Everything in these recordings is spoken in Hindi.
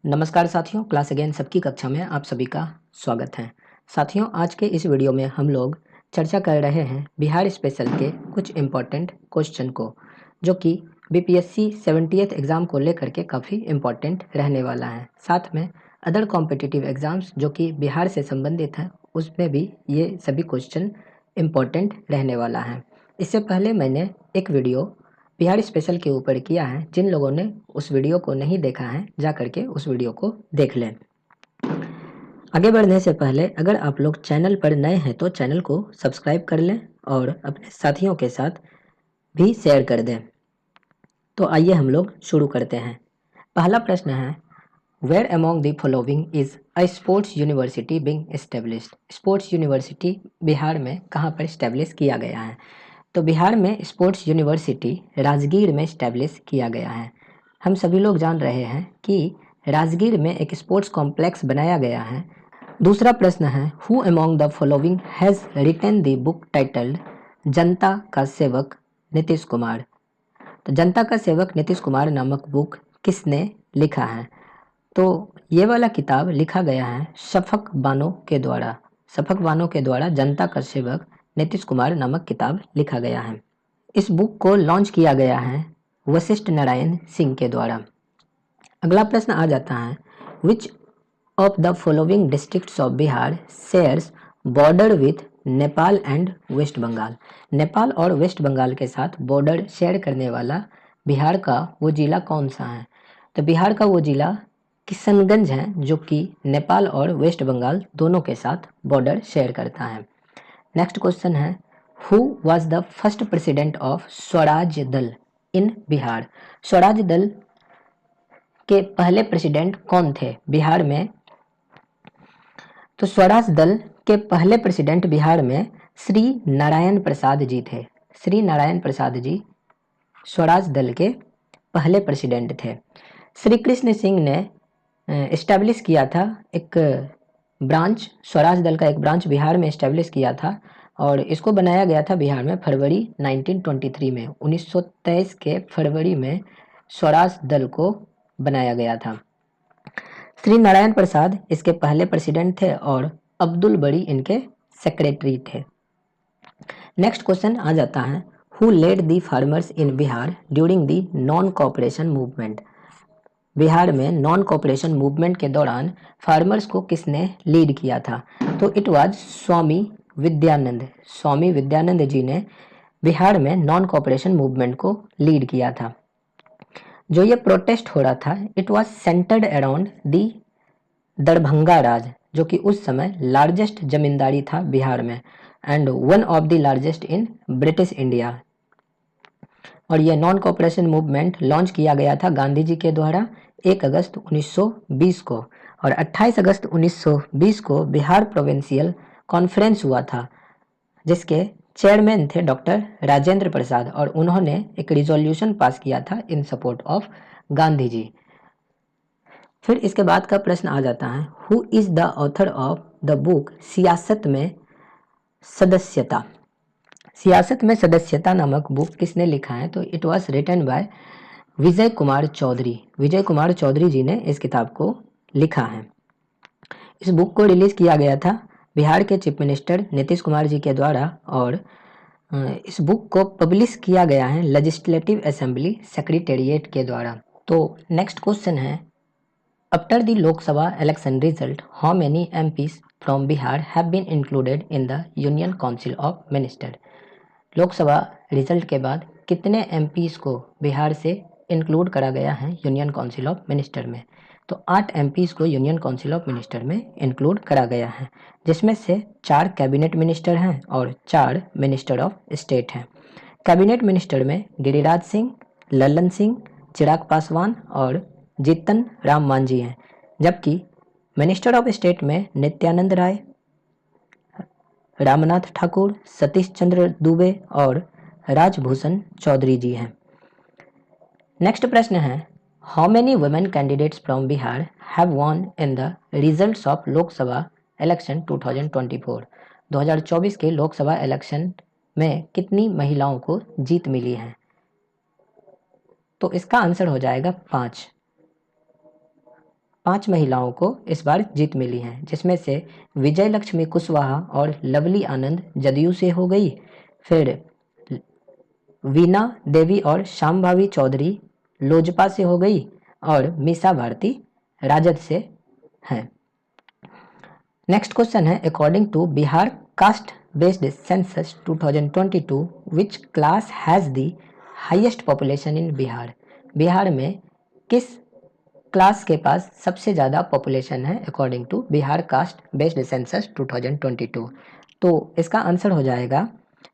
नमस्कार साथियों, क्लास अगेन सबकी कक्षा में आप सभी का स्वागत है। साथियों, आज के इस वीडियो में हम लोग चर्चा कर रहे हैं बिहार स्पेशल के कुछ इम्पोर्टेंट क्वेश्चन को, जो कि बीपीएससी 70th एग्ज़ाम को लेकर के काफ़ी इम्पोर्टेंट रहने वाला है। साथ में अदर कॉम्पिटिटिव एग्ज़ाम्स जो कि बिहार से संबंधित हैं, उसमें भी ये सभी क्वेश्चन इम्पोर्टेंट रहने वाला है। इससे पहले मैंने एक वीडियो बिहार स्पेशल के ऊपर किया है। जिन लोगों ने उस वीडियो को नहीं देखा है, जा करके उस वीडियो को देख लें। आगे बढ़ने से पहले अगर आप लोग चैनल पर नए हैं तो चैनल को सब्सक्राइब कर लें और अपने साथियों के साथ भी शेयर कर दें। तो आइए हम लोग शुरू करते हैं। पहला प्रश्न है, where among the following is a sports university being established. Sports university Bihar में कहाँ पर इस्टेब्लिश किया गया है? तो बिहार में स्पोर्ट्स यूनिवर्सिटी राजगीर में इस्टेब्लिश किया गया है। हम सभी लोग जान रहे हैं कि राजगीर में एक स्पोर्ट्स कॉम्प्लेक्स बनाया गया है। दूसरा प्रश्न है, who among the following has written the book titled Janata Ka सेवक नीतीश कुमार। तो जनता का सेवक नीतीश कुमार नामक बुक किसने लिखा है? तो ये वाला किताब लिखा गया है शफक बानो के द्वारा। शफक बानो के द्वारा जनता का सेवक नीतीश कुमार नामक किताब लिखा गया है। इस बुक को लॉन्च किया गया है वशिष्ठ नारायण सिंह के द्वारा। अगला प्रश्न आ जाता है, which of the following districts of Bihar shares border with Nepal and West Bengal. Nepal और वेस्ट बंगाल के साथ बॉर्डर शेयर करने वाला बिहार का वो जिला कौन सा है? तो बिहार का वो जिला किशनगंज है, जो कि नेपाल और वेस्ट बंगाल दोनों के साथ बॉर्डर शेयर करता है। नेक्स्ट क्वेश्चन है, who was the first president of Swaraj दल इन बिहार। स्वराज दल के पहले प्रेसिडेंट कौन थे बिहार में? तो स्वराज दल के पहले प्रेसिडेंट बिहार में श्री नारायण प्रसाद जी थे। श्री नारायण प्रसाद जी स्वराज दल के पहले प्रेसिडेंट थे। श्री कृष्ण सिंह ने इस्टेब्लिश किया था एक ब्रांच, स्वराज दल का एक ब्रांच बिहार में इस्टेब्लिश किया था, और इसको बनाया गया था बिहार में फरवरी 1923 में। 1923 के फरवरी में स्वराज दल को बनाया गया था। श्री नारायण प्रसाद इसके पहले प्रेसिडेंट थे और अब्दुल बड़ी इनके सेक्रेटरी थे। नेक्स्ट क्वेश्चन आ जाता है, who led the farmers in Bihar during the non cooperation movement. Bihar में नॉन कोऑपरेशन मूवमेंट के दौरान फार्मर्स को किसने लीड किया था? तो इट वाज स्वामी विद्यानंद। स्वामी विद्यानंद जी ने बिहार में नॉन कोऑपरेशन मूवमेंट को लीड किया था। जो ये प्रोटेस्ट हो रहा था, it was centred around the Darbhanga Raj, जो कि उस समय लार्जेस्ट जमींदारी था बिहार में and one of the largest in British India. और ये नॉन कोऑपरेशन मूवमेंट लॉन्च किया गया था गांधी जी के द्वारा 1 अगस्त 1920 को, और 28 अगस्त 1920 को बिहार प्रोविंशियल कॉन्फ्रेंस हुआ था, जिसके चेयरमैन थे डॉक्टर राजेंद्र प्रसाद, और उन्होंने एक रिजोल्यूशन पास किया था इन सपोर्ट ऑफ गांधी जी। फिर इसके बाद का प्रश्न आ जाता है, who is the author of the book सियासत में सदस्यता। सियासत में सदस्यता नामक बुक किसने लिखा है? तो it was written bye Vijay Kumar Chaudhary. Vijay Kumar Chaudhary जी ने इस किताब को लिखा है। इस बुक को रिलीज किया गया था बिहार के चीफ मिनिस्टर नीतीश कुमार जी के द्वारा, और इस बुक को पब्लिश किया गया है लेजिस्लेटिव असेंबली सेक्रेटेरिएट के द्वारा। तो नेक्स्ट क्वेश्चन है, after the Lok Sabha election result how many MPs from Bihar have been included in the union council of minister. Lok Sabha result के बाद कितने एमपीज को बिहार से इंक्लूड करा गया है यूनियन काउंसिल ऑफ मिनिस्टर में? तो 8 एमपीज को यूनियन काउंसिल ऑफ मिनिस्टर में इंक्लूड करा गया है, जिसमें से 4 कैबिनेट मिनिस्टर हैं और 4 मिनिस्टर ऑफ स्टेट हैं। कैबिनेट मिनिस्टर में गिरिराज सिंह, लल्लन सिंह, चिराग पासवान और जीतन राम मांझी हैं, जबकि मिनिस्टर ऑफ स्टेट में नित्यानंद राय, रामनाथ ठाकुर, सतीश चंद्र दुबे और राजभूषण चौधरी जी हैं। नेक्स्ट प्रश्न है, how many women candidates from Bihar have von in the results of Lok Sabha election 2024। 2024 के लोकसभा इलेक्शन में कितनी महिलाओं को जीत मिली है? तो इसका आंसर हो जाएगा 5। 5 महिलाओं को इस बार जीत मिली है, जिसमें से विजय लक्ष्मी कुशवाहा और लवली आनंद जदयू से हो गई, फिर वीना देवी और शांभावी चौधरी लोजपा से हो गई और मीसा भारती राजद से हैं। नेक्स्ट क्वेश्चन है, according to Bihar caste based census 2022 which class has the highest population in Bihar? Bihar में किस क्लास के पास सबसे ज़्यादा पॉपुलेशन है according to Bihar caste based census 2022? तो इसका आंसर हो जाएगा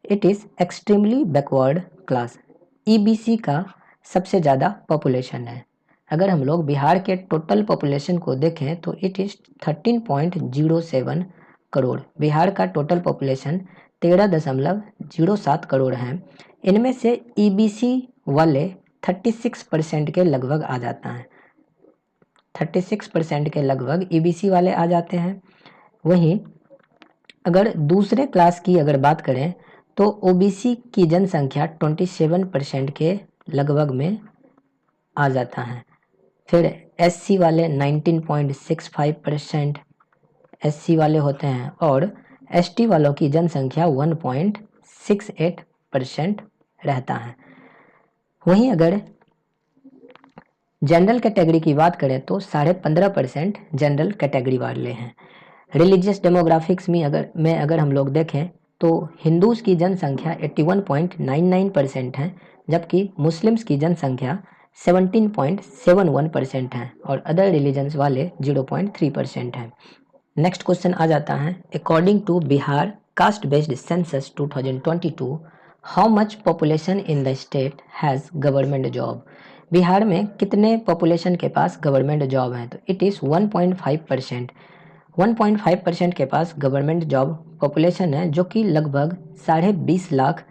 it is extremely backward class. EBC का सबसे ज़्यादा पॉपुलेशन है। अगर हम लोग बिहार के टोटल पॉपुलेशन को देखें तो इट इज़ 13.07 करोड़। बिहार का टोटल पॉपुलेशन 13.07 करोड़ है। इनमें से ईबीसी वाले 36% के लगभग आ जाता है। 36% के लगभग ईबीसी वाले आ जाते हैं। वहीं अगर दूसरे क्लास की अगर बात करें तो ओबीसी की जनसंख्या 27% के लगभग में आ जाता है। फिर एससी वाले 19.65% एससी वाले होते हैं और एसटी वालों की जनसंख्या 1.68% रहता है। वहीं अगर जनरल कैटेगरी की बात करें तो 15.5% जनरल कैटेगरी वाले हैं। रिलीजियस डेमोग्राफिक्स में अगर हम लोग देखें तो हिंदूज़ की जनसंख्या 81.99% है, जबकि मुस्लिम्स की जनसंख्या 17.71% है और अदर रिलीजन्स वाले 0.3% हैं। नेक्स्ट क्वेश्चन आ जाता है, according to Bihar caste based census 2022 how much population in the state has government job? Bihar में कितने पॉपुलेशन के पास गवर्नमेंट जॉब है? तो इट इज़ 1.5%। 1.5% के पास गवर्नमेंट जॉब पॉपुलेशन है, जो कि लगभग 20.5 लाख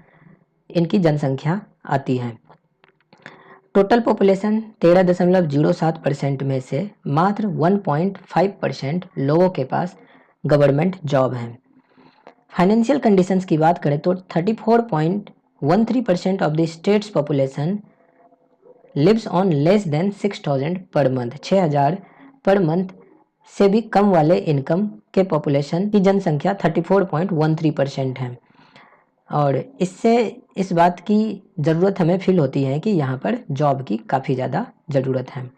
इनकी जनसंख्या आती है। टोटल पॉपुलेशन 13.07% में से मात्र 1.5% लोगों के पास गवर्नमेंट जॉब है। फाइनेंशियल कंडीशंस की बात करें तो 34.13% of the state's population lives on less than 6,000 per month. 6,000 per month से भी कम वाले इनकम के पॉपुलेशन की जनसंख्या 34.13% है और इससे इस बात की ज़रूरत हमें फील होती है कि यहाँ पर जॉब की काफ़ी ज़्यादा ज़रूरत है।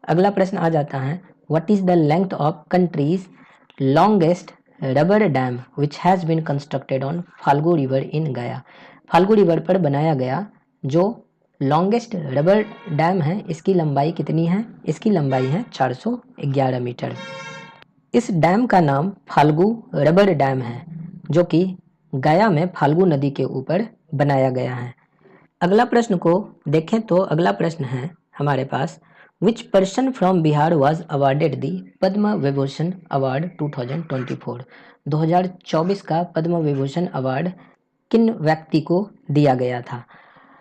अगला प्रश्न आ जाता है, what is the length of country's longest rubber dam which has been constructed on Falgu river in Gaya? Falgu river पर बनाया गया जो लॉन्गेस्ट रबर डैम है, इसकी लंबाई कितनी है? इसकी लंबाई है 411 मीटर। इस डैम का नाम फाल्गु रबर डैम है, जो कि गया में फाल्गु नदी के ऊपर बनाया गया है। अगला प्रश्न को देखें तो अगला प्रश्न है हमारे पास, which person from Bihar was awarded the Padma Vibhushan award 2024? 2024 का पद्म विभूषण अवार्ड किन व्यक्ति को दिया गया था?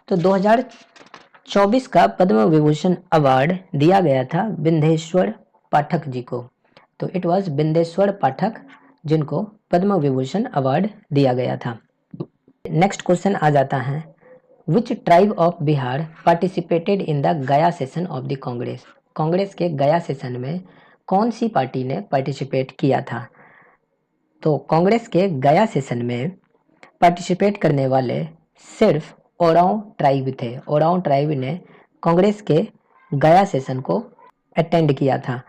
तो 2024 का पद्म विभूषण अवार्ड दिया गया था बिंदेश्वर पाठक जी को। तो इट वाज बिंदेश्वर पाठक जिनको पद्म विभूषण अवार्ड दिया गया था। नेक्स्ट क्वेश्चन आ जाता है, which tribe of Bihar participated in the Gaya session of the Congress? Congress के गया सेशन में कौन सी पार्टी ने पार्टिसिपेट किया था? तो कांग्रेस के गया सेशन में पार्टिसिपेट करने वाले सिर्फ ओरांव ट्राइब थे। ओरांव ट्राइब ने कांग्रेस के गया सेशन को अटेंड किया था।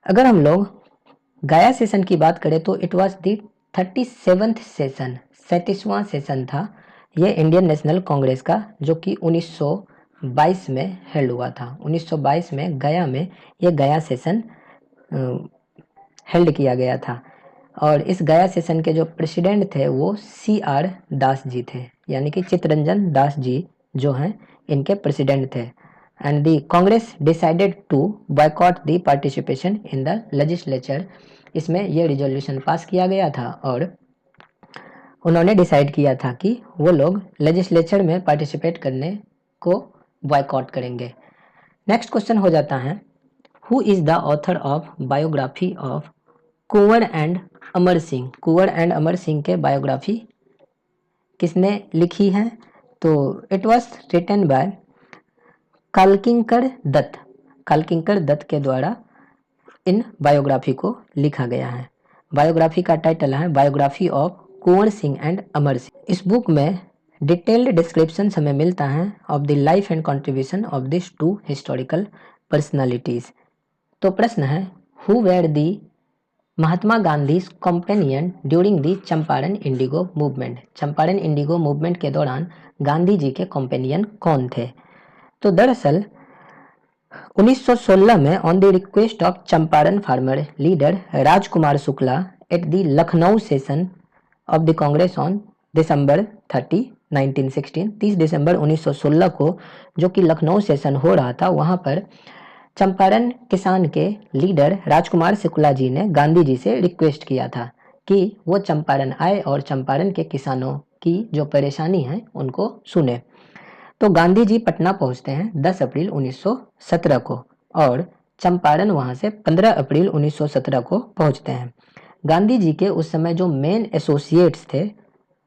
अगर हम लोग गया सेशन की बात करें तो it was the 37th session, 37वां सेशन था ये इंडियन नेशनल कांग्रेस का, जो कि 1922 में हेल्ड हुआ था। 1922 में गया में ये गया सेशन हेल्ड किया गया था और इस गया सेशन के जो प्रेसिडेंट थे वो CR दास जी थे, यानी कि चित्तरंजन दास जी जो हैं इनके प्रेसिडेंट थे। And the Congress decided to boycott the participation in the legislature. इसमें यह रिजोल्यूशन पास किया गया था और उन्होंने डिसाइड किया था कि वो लोग लेजिस्लेचर में पार्टिसिपेट करने को बॉयकॉट करेंगे। नेक्स्ट क्वेश्चन हो जाता है, who is the author of biography of Kunwar and Amar Singh? Kunwar and Amar Singh के बायोग्राफी किसने लिखी है? तो it was written by Kalkinkar Dutt. Kalkinkar Dutt के द्वारा इन बायोग्राफी को लिखा गया है। बायोग्राफी का टाइटल है biography of Kunwar Singh and Amar Singh. इस बुक में डिटेल्ड डिस्क्रिप्शन हमें मिलता है of the life and contribution of this two historical personalities. तो प्रश्न है, who were the Mahatma Gandhi companion during the Champaran indigo movement. Champaran indigo movement के दौरान गांधी जी के कंपेनियन कौन थे? तो दरअसल 1916 में on the request of Champaran farmer leader Rajkumar Shukla at the Lucknow session of the Congress on December 30 1916, 30 दिसंबर 1916 को जो कि लखनऊ सेशन हो रहा था, वहां पर चंपारण किसान के लीडर राजकुमार शुक्ला जी ने गांधी जी से रिक्वेस्ट किया था कि वो चंपारण आए और चंपारण के किसानों की जो परेशानी है उनको सुने। तो गांधी जी पटना पहुंचते हैं 10 अप्रैल 1917 को और चंपारण वहां से 15 अप्रैल 1917 को पहुंचते हैं। गांधी जी के उस समय जो मेन एसोसिएट्स थे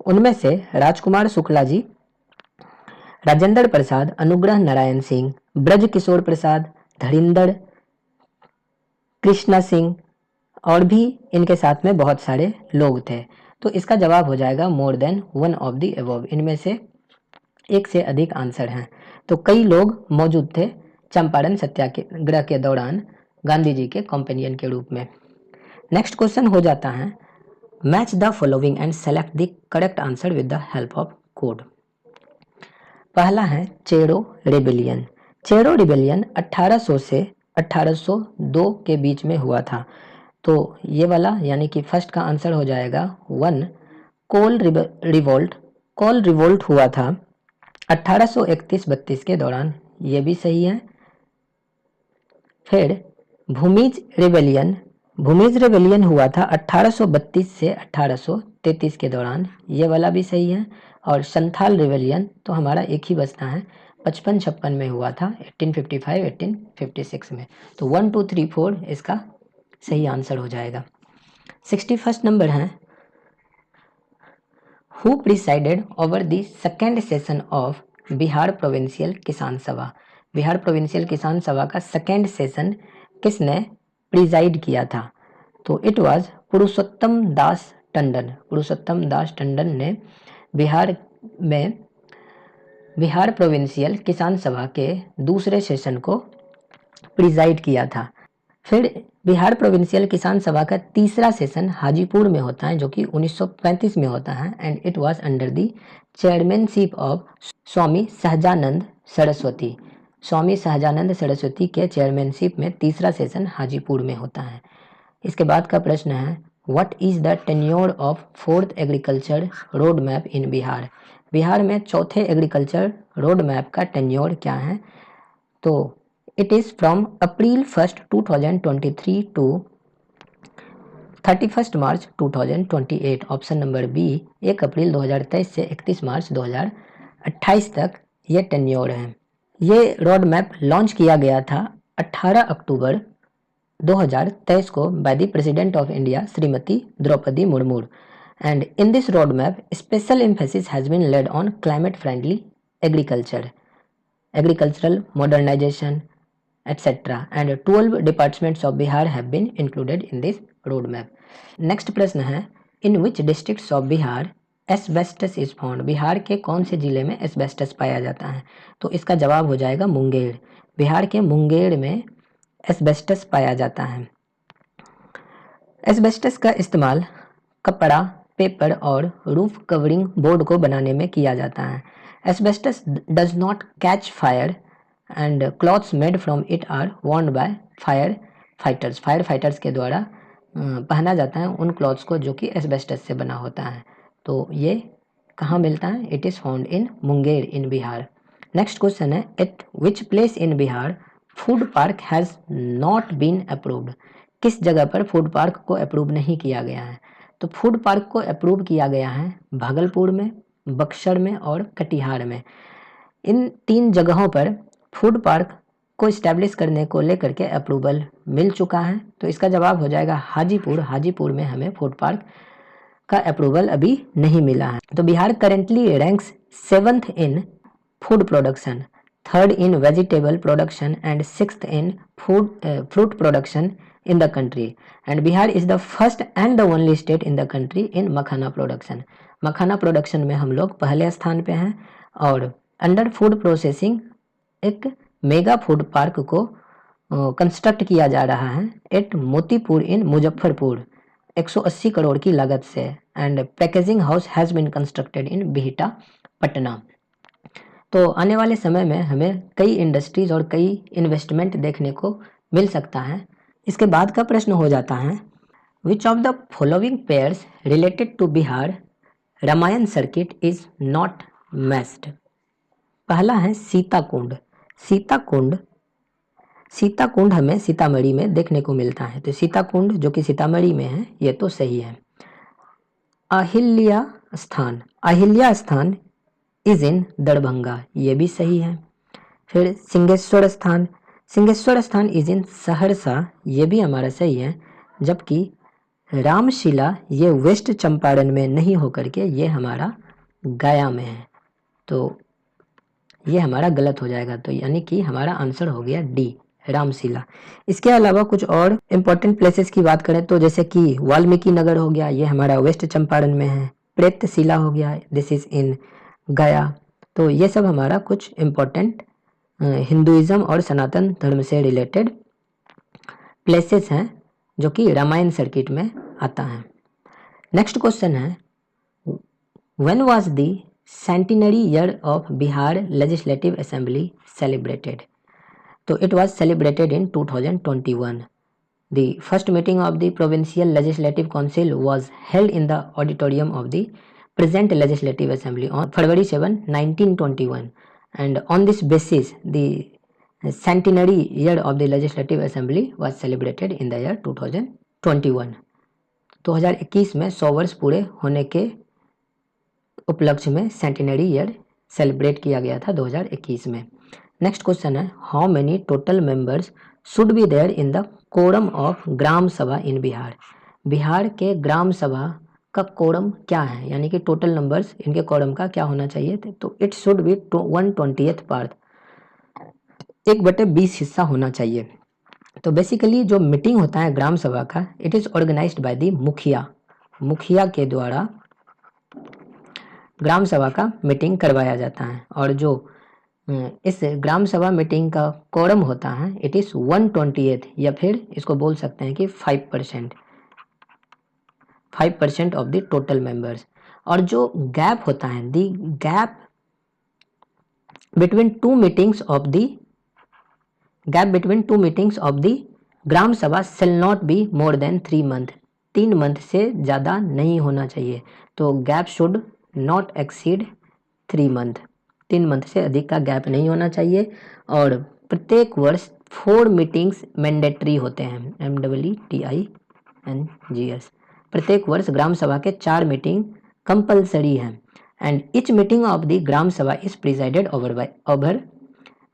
उनमें से राजकुमार शुक्ला जी, राजेंद्र प्रसाद, अनुग्रह नारायण सिंह, ब्रज किशोर प्रसाद, धरिंदर, कृष्णा सिंह और भी इनके साथ में बहुत सारे लोग थे। तो इसका जवाब हो जाएगा more than one of the above. इनमें से एक से अधिक आंसर हैं। तो कई लोग मौजूद थे चंपारण सत्याग्रह के दौरान गांधी जी के कंपेनियन के रूप में। नेक्स्ट क्वेश्चन हो जाता है, match the following and select the correct answer with the help of code. पहला है चेरो रिबेलियन। चेरो रिबेलियन 1800 से 1802 के बीच में हुआ था। तो ये वाला यानी कि फर्स्ट का आंसर हो जाएगा 1। कोल रिवोल्ट, कोल रिवोल्ट हुआ था 1831-32 के दौरान, ये भी सही है। फिर भूमिज रिबेलियन, भूमिज रिबेलियन हुआ था 1832 से 1833 के दौरान, ये वाला भी सही है। और संथाल रिबेलियन तो हमारा एक ही बचता है, 55-56 में हुआ था, 1855-1856 में। तो 1 2 3 4 इसका सही आंसर हो जाएगा। 61 नंबर है, who presided over the second session of Bihar provincial किसान सभा। बिहार प्रोविंशियल किसान सभा का सेकेंड सेशन किसने प्रिजाइड किया था? तो इट वाज पुरुषोत्तम दास टंडन। पुरुषोत्तम दास टंडन ने बिहार में बिहार प्रोविंशियल किसान सभा के दूसरे सेशन को प्रिजाइड किया था। फिर बिहार प्रोविंशियल किसान सभा का तीसरा सेशन हाजीपुर में होता है जो कि 1935 में होता है and it was under the chairmanship of Swami Sahajanand Saraswati. Swami Sahajanand Saraswati के चेयरमैनशिप में तीसरा सेशन हाजीपुर में होता है। इसके बाद का प्रश्न है, what is the tenure of fourth agriculture road map in Bihar. Bihar में चौथे एग्रीकल्चर रोड मैप का टेन्योर क्या है? तो it is from April 1 2023 to 31 March 2028। Option number B 1 अप्रैल 2023 से 31 मार्च 2028 तक ये टेन्योर है। ये रोड मैप लॉन्च किया गया था 18 अक्टूबर 2023 को by the president of India Shrimati Droupadi Murmu and in this road map special emphasis has been laid on climate friendly agriculture, agricultural modernization, etc. and 12 departments of Bihar have been included in this roadmap. Next प्रश्न है, in which districts of Bihar asbestos is found। Bihar के कौन से जिले में एस्बेस्टस पाया जाता है? तो इसका जवाब हो जाएगा मुंगेर। बिहार के मुंगेर में एस्बेस्टस पाया जाता है। एस्बेस्टस का इस्तेमाल कपड़ा, पेपर और रूफ कवरिंग बोर्ड को बनाने में किया जाता है। Asbestos does not catch fire and cloths made from it are worn by firefighters। Firefighters के द्वारा पहना जाता है उन क्लॉथ्स को जो कि एस्बेस्टस से बना होता है। तो ये कहाँ मिलता है? It is found in Munger in Bihar. Next question है, at which place in Bihar food park has not been approved. किस जगह पर फूड पार्क को अप्रूव नहीं किया गया है? तो फूड पार्क को अप्रूव किया गया है भागलपुर में, बक्सर में और कटिहार में। इन 3 जगहों पर फूड पार्क को इस्टेब्लिश करने को लेकर के अप्रूवल मिल चुका है। तो इसका जवाब हो जाएगा हाजीपुर। हाजीपुर में हमें फूड पार्क का अप्रूवल अभी नहीं मिला है। तो Bihar currently ranks 7th in food production. Third in vegetable production and sixth in fruit production in the country, and Bihar is the first and the only state in the country in makhana production. Makhana production में हम लोग पहले स्थान पे हैं। और अंडर फूड प्रोसेसिंग एक मेगा फूड पार्क को कंस्ट्रक्ट किया जा रहा है एट मोतीपुर इन मुजफ्फरपुर 180 करोड़ की लागत से। And packaging house has been constructed in Bihta Patna. तो आने वाले समय में हमें कई इंडस्ट्रीज और कई इन्वेस्टमेंट देखने को मिल सकता है। इसके बाद का प्रश्न हो जाता है, which of the following pairs related to Bihar Ramayan circuit is not matched. पहला है सीताकुंड। सीताकुंड सीताकुंड हमें सीतामढ़ी में देखने को मिलता है, तो सीताकुंड जो कि सीतामढ़ी में है ये तो सही है। अहिल्या स्थान, अहिल्या स्थान इज इन दरभंगा, ये भी सही है। फिर सिंहेश्वर स्थान, सिंहेश्वर स्थान इज इन सहरसा, ये भी हमारा सही है। जबकि रामशिला ये वेस्ट चंपारण में नहीं होकर के ये हमारा गया में है, तो ये हमारा गलत हो जाएगा। तो यानी कि हमारा आंसर हो गया डी, रामशिला। इसके अलावा कुछ और इम्पोर्टेंट प्लेसेस की बात करें तो जैसे कि वाल्मीकि नगर हो गया, ये हमारा वेस्ट चंपारण में है। प्रेतशिला हो गया, दिस इज इन गया। तो ये सब हमारा कुछ इम्पोर्टेंट हिंदुइज्म और सनातन धर्म से रिलेटेड प्लेसेस हैं जो कि रामायण सर्किट में आता है। नेक्स्ट क्वेश्चन है, when was the centenary year of Bihar legislative assembly celebrated. तो it was celebrated in 2021। The first meeting of the Provincial Legislative Council was held in the auditorium of the present Legislative Assembly on February 7, 1921, and on this basis the centenary year of the Legislative Assembly was celebrated in the year 2021। 2021 में 100 वर्ष पूरे होने के उपलक्ष्य में सेंटिनरी ईयर सेलिब्रेट किया गया था 2021 में। नेक्स्ट क्वेश्चन है, how many total members should be there in the quorum of Gram Sabha in Bihar. Bihar के ग्राम सभा का कोरम क्या है, यानी कि टोटल नंबर्स इनके कोरम का क्या होना चाहिए थे। तो इट शुड बी 1/20 पार्ट, 1/20 हिस्सा होना चाहिए। तो बेसिकली जो मीटिंग होता है ग्राम सभा का, it is organised by the mukhiya. Mukhiya के द्वारा ग्राम सभा का मीटिंग करवाया जाता है। और जो इस ग्राम सभा मीटिंग का कोरम होता है इट इज 1/20, या फिर इसको बोल सकते हैं कि 5% ऑफ द टोटल मेंबर्स। और जो गैप होता है, the gap between two meetings of the Gram Sabha shall not be more than 3 month. 3 month से ज़्यादा नहीं होना चाहिए। तो gap should not exceed 3 month, 3 month से अधिक का गैप नहीं होना चाहिए। और प्रत्येक वर्ष 4 मीटिंग्स मैंडेटरी होते हैं, MWTINGS। प्रत्येक वर्ष ग्राम सभा के 4 मीटिंग कंपलसरी हैं। And each meeting of the Gram Sabha is presided over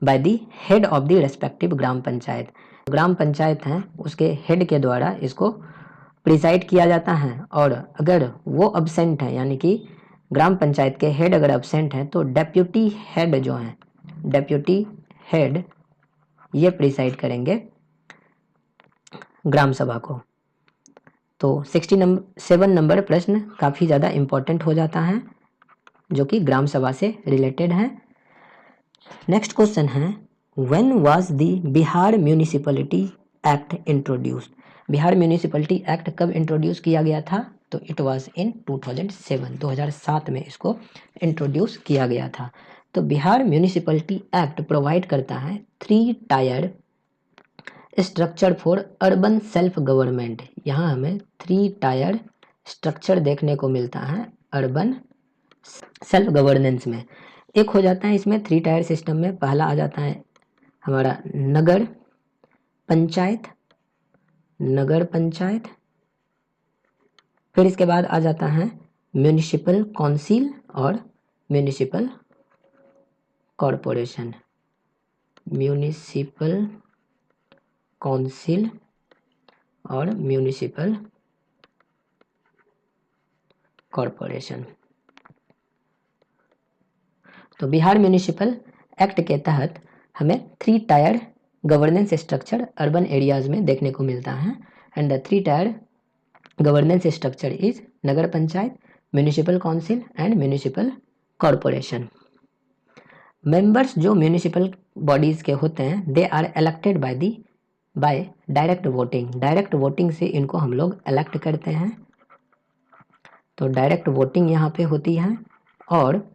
by the head of the respective Gram Panchayat. Gram Panchayat हैं उसके हेड के द्वारा इसको प्रिजाइड किया जाता है। और अगर वो अब्सेंट है, यानी कि ग्राम पंचायत के हेड अगर एब्सेंट हैं, तो डेप्यूटी हेड जो हैं, डेप्यूटी हेड ये प्रिसाइड करेंगे ग्राम सभा को। तो 67 नंबर प्रश्न काफ़ी ज़्यादा इम्पोर्टेंट हो जाता है जो कि ग्राम सभा से रिलेटेड है। नेक्स्ट क्वेश्चन है, when was the Bihar municipality act introduced. Bihar municipality act कब इंट्रोड्यूस किया गया था। तो इट वाज इन 2007, 2007 में इसको इंट्रोड्यूस किया गया था। तो बिहार म्यूनिसिपैलिटी एक्ट प्रोवाइड करता है 3 tyre structure for urban self government. यहाँ हमें 3 टायर स्ट्रक्चर देखने को मिलता है अर्बन सेल्फ गवर्नेंस में। एक हो जाता है इसमें 3 टायर सिस्टम में, पहला आ जाता है हमारा नगर पंचायत, नगर पंचायत। फिर इसके बाद आ जाता है म्यूनिसिपल काउंसिल और म्यूनिसिपल कॉरपोरेशन। म्यूनिसिपल काउंसिल और म्यूनिसिपल कॉरपोरेशन। तो बिहार म्यूनिसिपल एक्ट के तहत हमें 3 tier governance structure urban areas में देखने को मिलता है। And the 3 tier governance structure is Nagar panchayat, municipal council and municipal corporation. Members जो म्यूनिसिपल बॉडीज के होते हैं they are elected by direct voting. Direct voting से इनको हम लोग इलेक्ट करते हैं, तो डायरेक्ट वोटिंग यहाँ पे होती है। और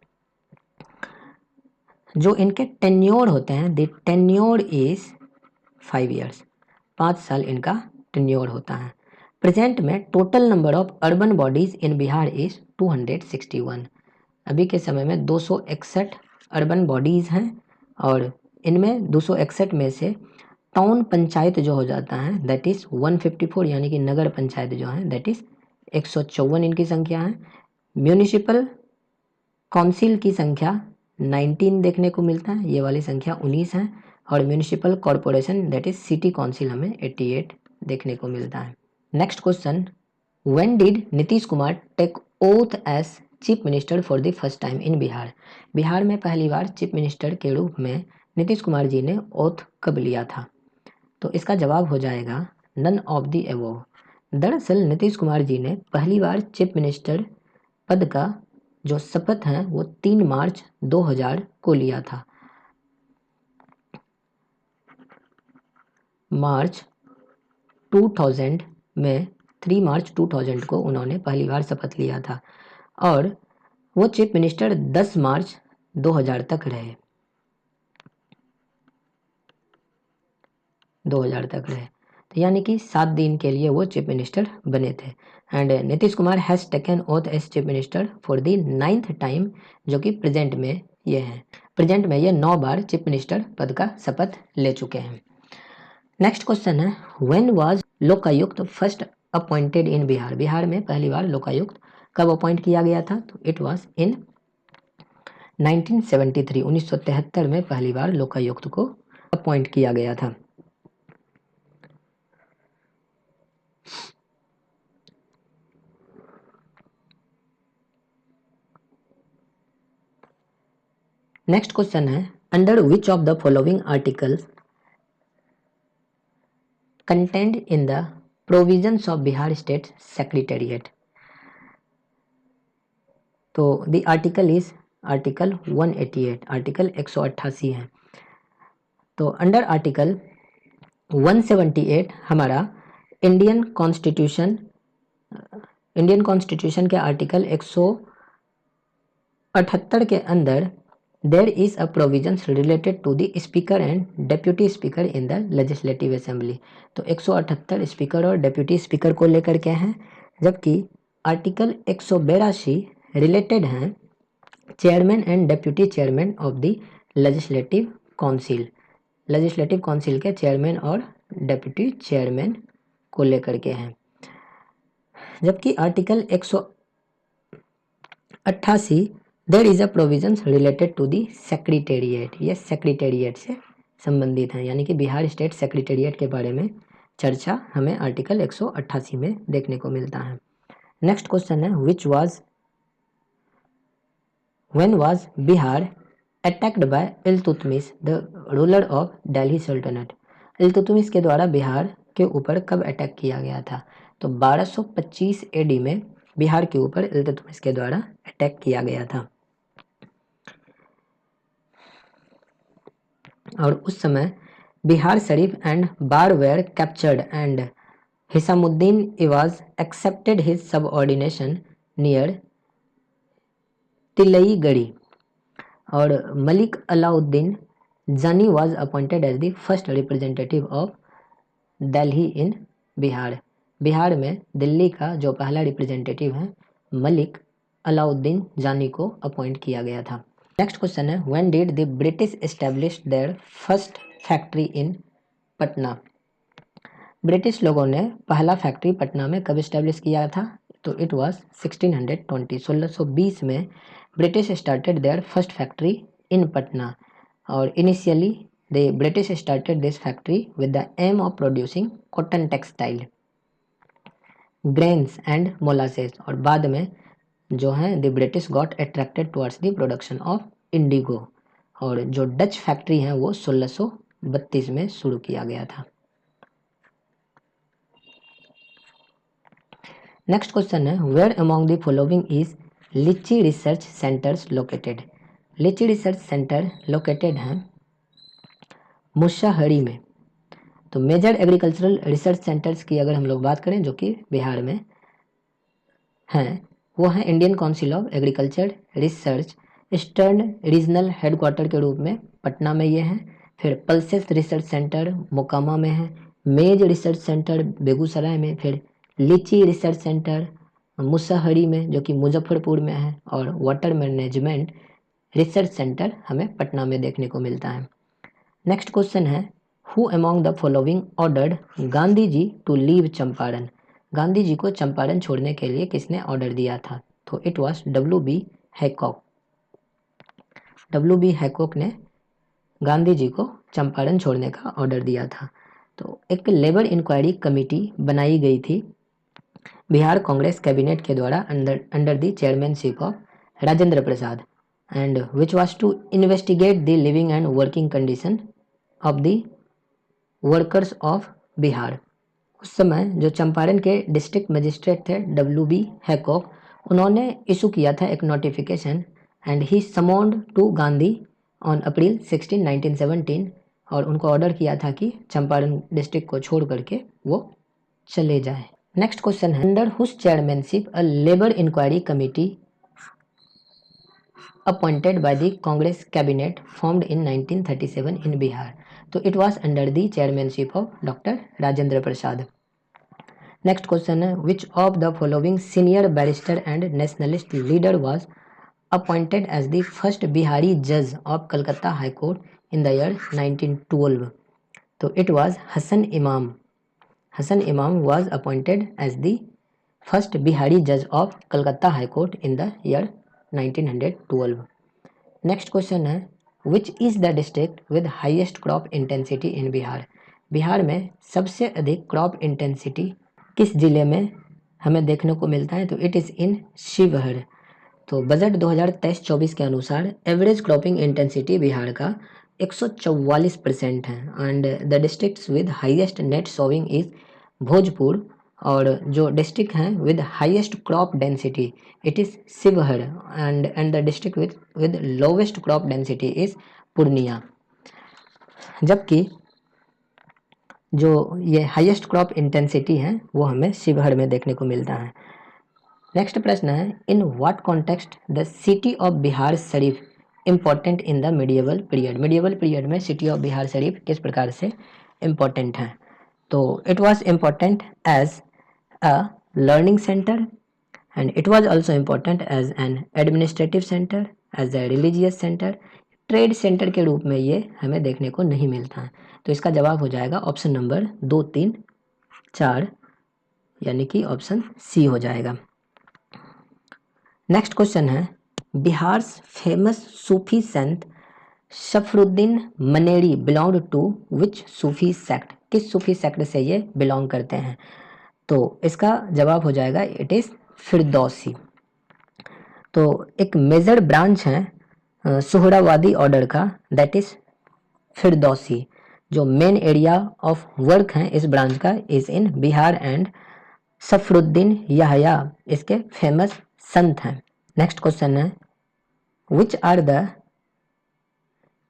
जो इनके टेन्योर होते हैं, द टेन्योर इज 5 ईयर्स, 5 साल इनका टेन्योर होता है। प्रेजेंट में total number of urban bodies in Bihar is 261। अभी के समय में 261 अर्बन बॉडीज हैं, और इनमें 261 में से टाउन पंचायत जो हो जाता है दैट इज 154, यानी कि नगर पंचायत जो है दैट इज 154 इनकी संख्या है। म्यूनिसिपल काउंसिल की संख्या 19 देखने को मिलता है, ये वाली संख्या 19 है। और municipal corporation that is city council हमें 88 देखने को मिलता है। Next question, when did Nitish Kumar take oath as chief minister for the first time in Bihar? Bihar में पहली बार चीफ मिनिस्टर के रूप में नीतीश कुमार जी ने ओथ कब लिया था? तो इसका जवाब हो जाएगा नन ऑफ द अबोव। दरअसल नीतीश कुमार जी ने पहली बार चीफ मिनिस्टर पद का जो शपथ है वो 3 मार्च 2000 को लिया था। मार्च 2000 में 3 मार्च 2000 को उन्होंने पहली बार शपथ लिया था, और वो चीफ मिनिस्टर 10 मार्च 2000 तक रहे। 2000 तक रहे, तो यानी कि 7 दिन के लिए वो चीफ मिनिस्टर बने थे। And Nitish Kumar has taken oath as chief minister for the 9th time, जो कि प्रेजेंट में ये है। प्रेजेंट में ये 9 बार चीफ मिनिस्टर पद का शपथ ले चुके हैं। नेक्स्ट क्वेश्चन है, when was Lokayukta first appointed in Bihar? Bihar में पहली बार लोकायुक्त कब अपॉइंट किया गया था? तो इट वाज इन 1973, 1973 में पहली बार लोकायुक्त को अपॉइंट किया गया था। नेक्स्ट क्वेश्चन है, under which of the following articles content in the provisions of Bihar state secretariat? तो the article is article 188, article 188 है। तो अंडर आर्टिकल 178 हमारा इंडियन कॉन्स्टिट्यूशन के आर्टिकल 178 के अंदर there is a provisions related to the speaker and deputy speaker in the legislative assembly. तो 178 स्पीकर और डेप्यूटी स्पीकर को लेकर के हैं, जबकि आर्टिकल 182 रिलेटेड हैं chairman and deputy chairman of the legislative council. Legislative council के चेयरमैन और डेप्यूटी चेयरमैन को लेकर के हैं। जबकि article 188 there is a provisions related to the secretariat, ये सेक्रेटेरिएट से संबंधित हैं, यानी कि बिहार स्टेट सेक्रेटेरिएट के बारे में चर्चा हमें आर्टिकल 188 में देखने को मिलता है। नेक्स्ट क्वेश्चन है, when was Bihar attacked by Iltutmish the ruler of Delhi सल्तनत? इल्तुतमिश के द्वारा बिहार के ऊपर कब अटैक किया गया था? तो 1225 एडी में बिहार के ऊपर इल्तुतमिश के द्वारा अटैक किया गया था, और उस समय Bihar Sharif and Bar were captured and Hisamuddin Iwaz accepted his subordination near Tilaigarhi, और Malik Alauddin Jani was appointed as the first representative of Delhi in Bihar. Bihar में दिल्ली का जो पहला रिप्रेजेंटेटिव है मलिक अलाउद्दीन जानी को अपॉइंट किया गया था। नेक्स्ट क्वेश्चन है, when did the British establish their first factory in Patna? British लोगों ने पहला फैक्ट्री पटना में कब एस्टेब्लिश किया था? तो इट वाज 1620, 1620 में British started their first factory in Patna, और initially the British started this factory with the aim of producing cotton textile, grains and molasses, और बाद में जो है the British got attracted towards the production of indigo, और जो डच फैक्ट्री है वो 1632 में शुरू किया गया था। नेक्स्ट क्वेश्चन है, where among the following is litchi research centres located. Litchi research centre located है मुसहरी में। तो मेजर एग्रीकल्चरल रिसर्च सेंटर्स की अगर हम लोग बात करें जो कि बिहार में हैं, वो हैं Indian council of agriculture research eastern regional headquarter के रूप में पटना में ये है। फिर पल्सेस रिसर्च सेंटर मोकामा में है, मेज रिसर्च सेंटर बेगूसराय में, फिर लीची रिसर्च सेंटर मुसहरी में जो कि मुजफ्फरपुर में है, और वाटर मैनेजमेंट रिसर्च सेंटर हमें पटना में देखने को मिलता है। नेक्स्ट क्वेश्चन है, who among the following ordered Gandhi ji to leave Champaran. Gandhi ji को चंपारण छोड़ने के लिए किसने ऑर्डर दिया था? तो इट वाज W.B. हैकॉक। W.B. हैकॉक ने गांधी जी को चंपारण छोड़ने का ऑर्डर दिया था। तो एक लेबर इंक्वायरी कमेटी बनाई गई थी बिहार कांग्रेस कैबिनेट के द्वारा under the chairmanship of Rajendra Prasad, and which was to investigate the living and working condition of the workers of Bihar. उस समय जो चंपारण के डिस्ट्रिक्ट मजिस्ट्रेट थे W.B. हैकॉक, उन्होंने इशू किया था एक notification, and he summoned to Gandhi on April 16, 1917, और उनको ऑर्डर किया था कि चंपारण डिस्ट्रिक्ट को छोड़ करके वो चले जाए। नेक्स्ट क्वेश्चन है, under whose chairmanship a labour inquiry committee appointed by the Congress cabinet formed in 1937 in Bihar. तो it was under the chairmanship of Dr. Rajendra Prasad. Next question है, which of the following senior barrister and nationalist leader was appointed as the first Bihari judge of Calcutta High Court in the year 1912? तो it was Hassan Imam. Hassan Imam was appointed as the first Bihari judge of Calcutta High Court in the year 1912. Next question है, which is the district with highest crop intensity in Bihar. Bihar में सबसे अधिक क्रॉप इंटेंसिटी किस जिले में हमें देखने को मिलता है? तो इट इज़ इन शिवहर। तो बजट 2023-24 के अनुसार एवरेज क्रॉपिंग इंटेंसिटी बिहार का 144% है, and the districts with highest net sowing is Bhojpur, और जो डिस्ट्रिक्ट हैं with highest crop density it is Sheohar, and the district with lowest crop density is Purnia. जबकि जो ये हाईएस्ट क्रॉप इंटेंसिटी है वो हमें शिवहर में देखने को मिलता है। नेक्स्ट प्रश्न है, in what context the city of Bihar Sharif important in the medieval period. Medieval period में सिटी ऑफ बिहार शरीफ किस प्रकार से इम्पोर्टेंट है? तो it was important as a learning centre, and it was also important as an administrative centre, as a religious centre. Trade centre के रूप में ये हमें देखने को नहीं मिलता है। तो इसका जवाब हो जाएगा ऑप्शन नंबर 2, 3, 4, यानी कि ऑप्शन सी हो जाएगा। नेक्स्ट क्वेश्चन है, Bihar famous Sufi sant Sharfuddin Maneri belong to which Sufi sect. किस सूफी सेक्ट से ये बिलोंग करते हैं? तो इसका जवाब हो जाएगा इट इज़ फिरदौसी। तो एक मेजर ब्रांच है सुहरावादी ऑर्डर का, दैट इज फिरदौसी। जो मेन एरिया ऑफ वर्क है इस ब्रांच का is in Bihar, and Sharfuddin Yahya इसके फेमस संत हैं। नेक्स्ट क्वेश्चन है, which are the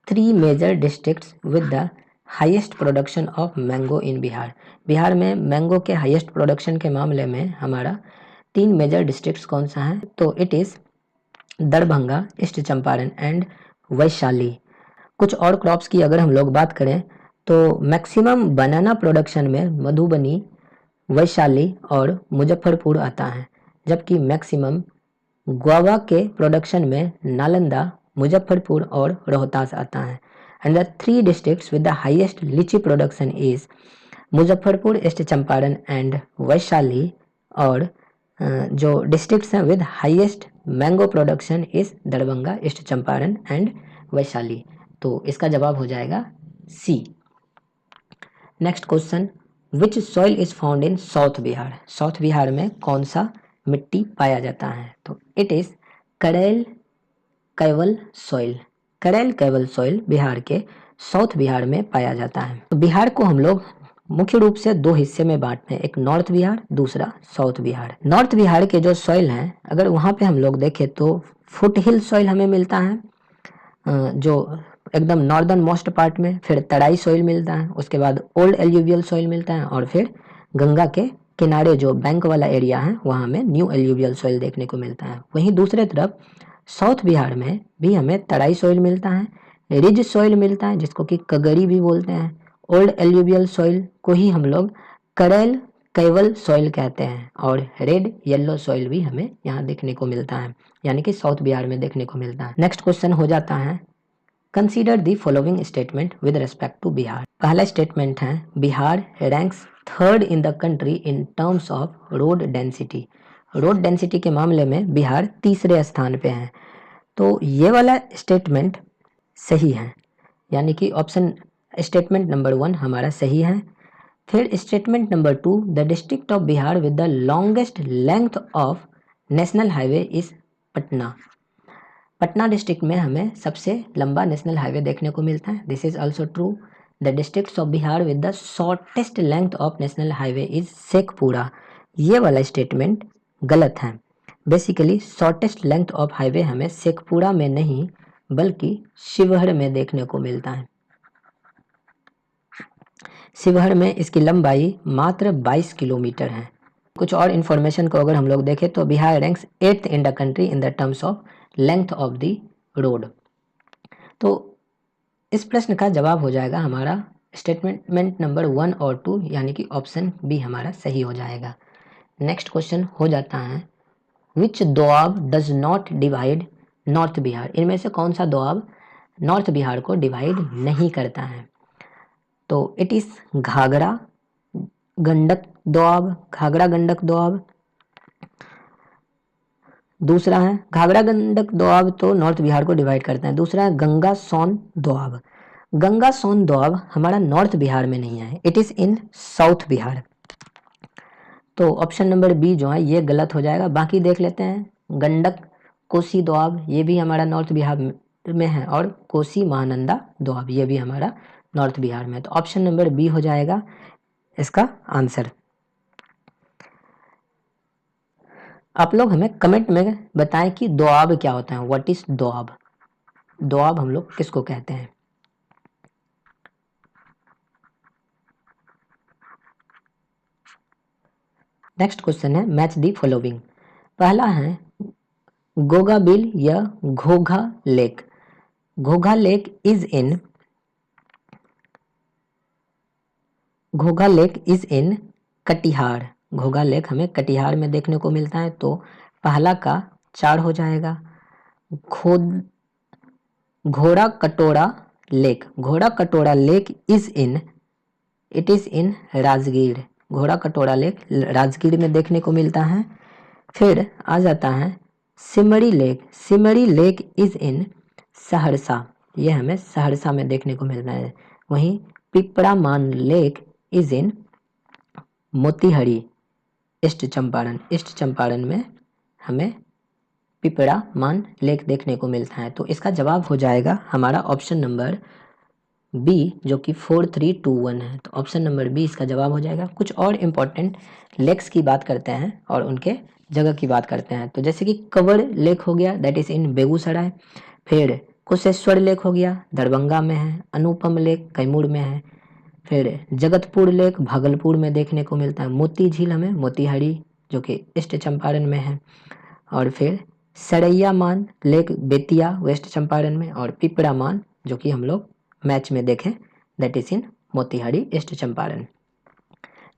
3 major districts with the highest production of mango in Bihar. Bihar में मैंगो के हाईएस्ट प्रोडक्शन के मामले में हमारा 3 मेजर डिस्ट्रिक्ट्स कौन सा है? तो it is Darbhanga, east Champaran and Vaishali. कुछ और क्रॉप्स की अगर हम लोग बात करें तो मैक्सिमम बनाना प्रोडक्शन में मधुबनी, वैशाली और मुजफ्फरपुर आता है, जबकि मैक्सिमम गुआवा के प्रोडक्शन में नालंदा, मुजफ्फरपुर और रोहतास आता है। And the 3 districts with the highest litchi production is Muzaffarpur, east Champaran and Vaishali, और जो डिस्ट्रिक्ट्स हैं with highest mango production is Darbhanga, east Champaran and Vaishali. तो इसका जवाब हो जाएगा C. Next question, which soil is found in south Bihar. South Bihar में कौन सा मिट्टी पाया जाता है? तो it is Karail Kewal soil. Karail Kewal soil Bihar के साउथ बिहार में पाया जाता है। तो बिहार को हम लोग मुख्य रूप से दो हिस्से में बांटते हैं, एक नॉर्थ बिहार, दूसरा साउथ बिहार। नॉर्थ बिहार के जो सॉइल हैं, अगर वहाँ पे हम लोग देखें तो फुट हिल सॉइल हमें मिलता है जो एकदम नॉर्दर्न मोस्ट पार्ट में, फिर तराई सॉइल मिलता है, उसके बाद ओल्ड एल्यूवियल सॉइल मिलता है, और फिर गंगा के किनारे जो बैंक वाला एरिया है वहाँ हमें न्यू एल्यूवियल सॉइल देखने को मिलता है। वहीं दूसरे तरफ साउथ बिहार में भी हमें तराई सॉइल मिलता है, रिज सॉइल मिलता है जिसको कि कगरी भी बोलते हैं, ओल्ड एल्यूवियल सॉइल को ही हम लोग करेल कैवल सॉइल कहते हैं, और रेड येलो सॉइल भी हमें यहाँ देखने को मिलता है, यानी कि साउथ बिहार में देखने को मिलता है। नेक्स्ट क्वेश्चन हो जाता है, consider the following statement with respect to Bihar. पहला स्टेटमेंट है, Bihar ranks third in the country in terms of road density. Road density के मामले में बिहार तीसरे स्थान पे है। तो ये वाला स्टेटमेंट सही है, यानी कि ऑप्शन स्टेटमेंट नंबर 1 हमारा सही है। फिर statement number 2, the district of Bihar with the longest length of national highway is Patna. Patna district में हमें सबसे लंबा नेशनल हाईवे देखने को मिलता है। This is also true. The district of Bihar with the shortest length of national highway is Sheikhpura. ये वाला स्टेटमेंट गलत है। Basically shortest length of highway हमें शेखपुरा में नहीं बल्कि शिवहर में देखने को मिलता है। शिवहर में इसकी लंबाई मात्र 22 किलोमीटर है। कुछ और इन्फॉर्मेशन को अगर हम लोग देखें तो Bihar ranks 8th in the country in the terms of length of the road. तो इस प्रश्न का जवाब हो जाएगा हमारा स्टेटमेंट नंबर 1 और 2, यानी कि ऑप्शन बी हमारा सही हो जाएगा। नेक्स्ट क्वेश्चन हो जाता है, which doab does not divide north Bihar. इनमें से कौन सा दोआब नॉर्थ बिहार को डिवाइड नहीं करता है। तो इट इज घाघरा गंडक दोआब, घाघरा गंडक दोआब। दूसरा है घाघरा गंडक दोआब तो नॉर्थ बिहार को डिवाइड करता है। दूसरा है गंगा सोन दोआब। गंगा सोन दोआब हमारा नॉर्थ बिहार में नहीं है, it is in south Bihar. तो ऑप्शन नंबर बी जो है ये गलत हो जाएगा। बाकी देख लेते हैं, गंडक कोसी दोआब ये भी हमारा नॉर्थ बिहार में है, और कोसी महानंदा दोआब ये भी हमारा नॉर्थ बिहार में है। तो ऑप्शन नंबर बी हो जाएगा इसका आंसर। आप लोग हमें कमेंट में बताएं कि दोआब क्या होता है, व्हाट इज दोआब। दोआब हम लोग किसको कहते हैं। नेक्स्ट क्वेश्चन है, मैच दी फॉलोइंग। पहला है गोगा बिल या Ghogha lake. Ghogha lake is in Katihar. Ghogha lake हमें कटिहार में देखने को मिलता है। तो पहला का 4 हो जाएगा। घोड़ा कटोरा लेक, घोड़ा कटोरा लेक इट इज इन राजगीर। घोड़ा कटोरा लेक राजगीर में देखने को मिलता है। फिर आ जाता है Simri lake. Simri lake is in Saharsa, ये हमें सहरसा में देखने को मिलता है। वहीं Pipraman lake is in Motihari east Champaran. East Champaran में हमें पिपरामान लेक देखने को मिलता है। तो इसका जवाब हो जाएगा हमारा ऑप्शन नंबर बी, जो कि 4321 है। तो ऑप्शन नंबर बी इसका जवाब हो जाएगा। कुछ और इम्पोर्टेंट लेक्स की बात करते हैं और उनके जगह की बात करते हैं। तो जैसे कि कवर लेक हो गया, दैट इज इन बेगूसराय। फिर कुशेश्वर लेक हो गया, दरभंगा में है। अनुपम लेक कैमूर में है। फिर जगतपुर लेक भागलपुर में देखने को मिलता है। मोती झील हमें मोतीहारी, जो कि ईस्ट चंपारण में है। और फिर सरैया मान लेक बेतिया वेस्ट चंपारण में। और पिपरामान जो कि हम लोग मैच में देखें, that is in Motihari east Champaran.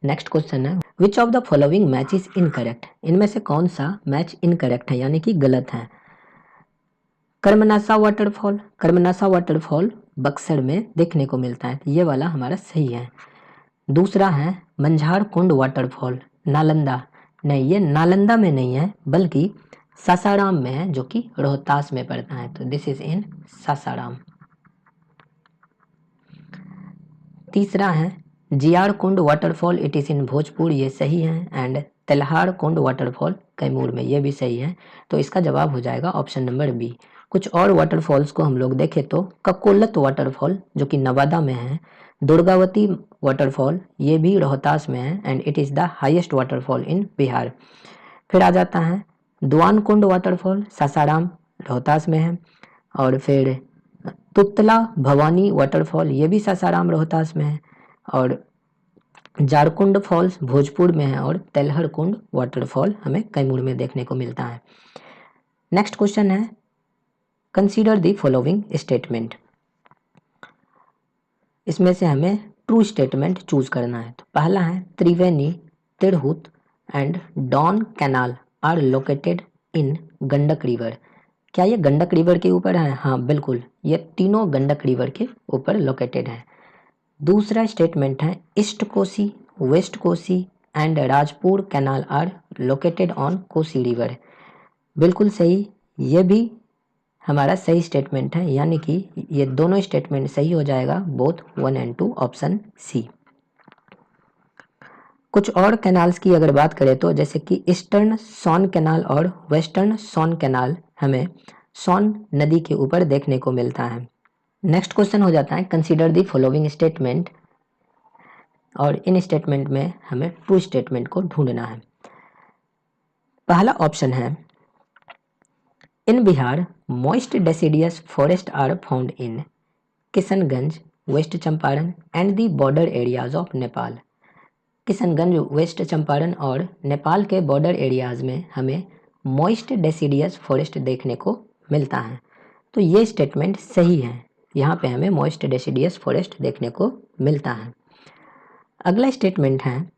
Next question है, which of the following match is incorrect. इनमें से कौन सा मैच इनकरेक्ट है, यानी कि गलत है। कर्मनासा वाटरफॉल, कर्मनासा वाटरफॉल बक्सर में देखने को मिलता है, ये वाला हमारा सही है। दूसरा है मंझार कुंड वाटरफॉल नालंदा, नहीं ये नालंदा में नहीं है बल्कि सासाराम में है, जो कि रोहतास में पड़ता है। तो दिस इज इन सासाराम। तीसरा है Jiyar Kund waterfall, it is in Bhojpur, ये सही है। एंड तेल्हार कुंड वाटरफॉल कैमूर में, ये भी सही है। तो इसका जवाब हो जाएगा ऑप्शन नंबर बी। कुछ और वाटरफॉल्स को हम लोग देखें तो ककोलत वाटरफॉल जो कि नवादा में है, दुर्गावती वाटरफॉल ये भी रोहतास में है and it is the highest waterfall in Bihar. फिर आ जाता है दुआनकुंड वाटरफॉल, सासाराम रोहतास में है। और फिर तुतला भवानी वाटरफॉल ये भी सासाराम रोहतास में है। और जारकुंड फॉल्स भोजपुर में है। और तेलहर कुंड वाटरफॉल हमें कैमूर में देखने को मिलता है। नेक्स्ट क्वेश्चन है कंसीडर द फॉलोइंग स्टेटमेंट। इसमें से हमें ट्रू स्टेटमेंट चूज करना है। तो पहला है Triveni, Tirhut and Don canal are located in Gandak river. क्या ये गंडक रिवर के ऊपर है? हाँ बिल्कुल, ये तीनों गंडक रिवर के ऊपर लोकेटेड है। दूसरा स्टेटमेंट है east Kosi, west Kosi and Rajpur canal are located on Kosi river. बिल्कुल सही, ये भी हमारा सही स्टेटमेंट है, यानी कि ये दोनों स्टेटमेंट सही हो जाएगा, बोथ 1 एंड 2, ऑप्शन सी। कुछ और कैनाल्स की अगर बात करें तो जैसे कि ईस्टर्न सॉन कैनाल और वेस्टर्न सॉन कैनाल हमें सॉन नदी के ऊपर देखने को मिलता है। नेक्स्ट क्वेश्चन हो जाता है कंसीडर द फॉलोइंग स्टेटमेंट, और इन स्टेटमेंट में हमें ट्रू स्टेटमेंट को ढूंढना है। पहला ऑप्शन है in Bihar moist deciduous forest are found in Kishanganj, west Champaran and the border areas of Nepal. Kishanganj, west Champaran और नेपाल के बॉर्डर एरियाज में हमें मॉइस्ट डेसिडियस फॉरेस्ट देखने को मिलता है। तो ये स्टेटमेंट सही है, यहाँ पे हमें मॉइस्ट डेसिडियस फॉरेस्ट देखने को मिलता है। अगला स्टेटमेंट है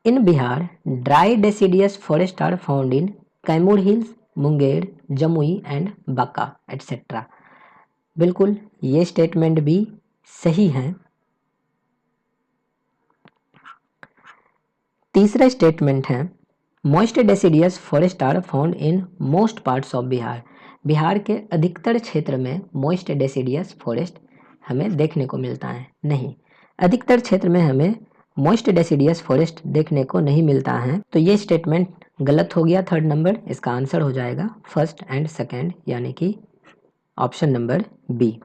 in Bihar dry deciduous forest are found in Kaimur hills, Munger, Jamui and Banka etcetera. बिल्कुल, ये स्टेटमेंट भी सही है। तीसरा स्टेटमेंट है moist deciduous forest are found in most parts of Bihar. Bihar के अधिकतर क्षेत्र में मॉइस्ट डेसिडियस फॉरेस्ट हमें देखने को मिलता है। नहीं, अधिकतर क्षेत्र में हमें मॉइस्ट डेसिडियस फॉरेस्ट देखने को नहीं मिलता है। तो ये स्टेटमेंट गलत हो गया, थर्ड नंबर। इसका आंसर हो जाएगा फर्स्ट एंड सेकेंड, यानी कि option number B.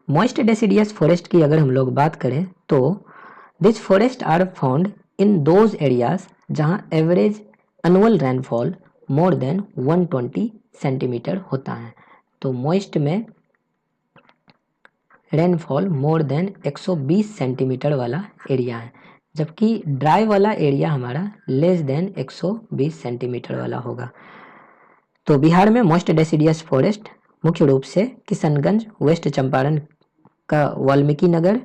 Moist deciduous forest की अगर हम लोग बात करें तो this forest are found in those areas जहां average annual rainfall more than 120 centimetre होता है। तो मॉइस्ट में रेनफॉल मोर देन 120 सेंटीमीटर वाला एरिया है, जबकि ड्राई वाला एरिया हमारा लेस देन 120 सेंटीमीटर वाला होगा। तो बिहार में मॉइस्ट डेसिडियस फॉरेस्ट मुख्य रूप से किशनगंज, वेस्ट चंपारण का वाल्मीकि नगर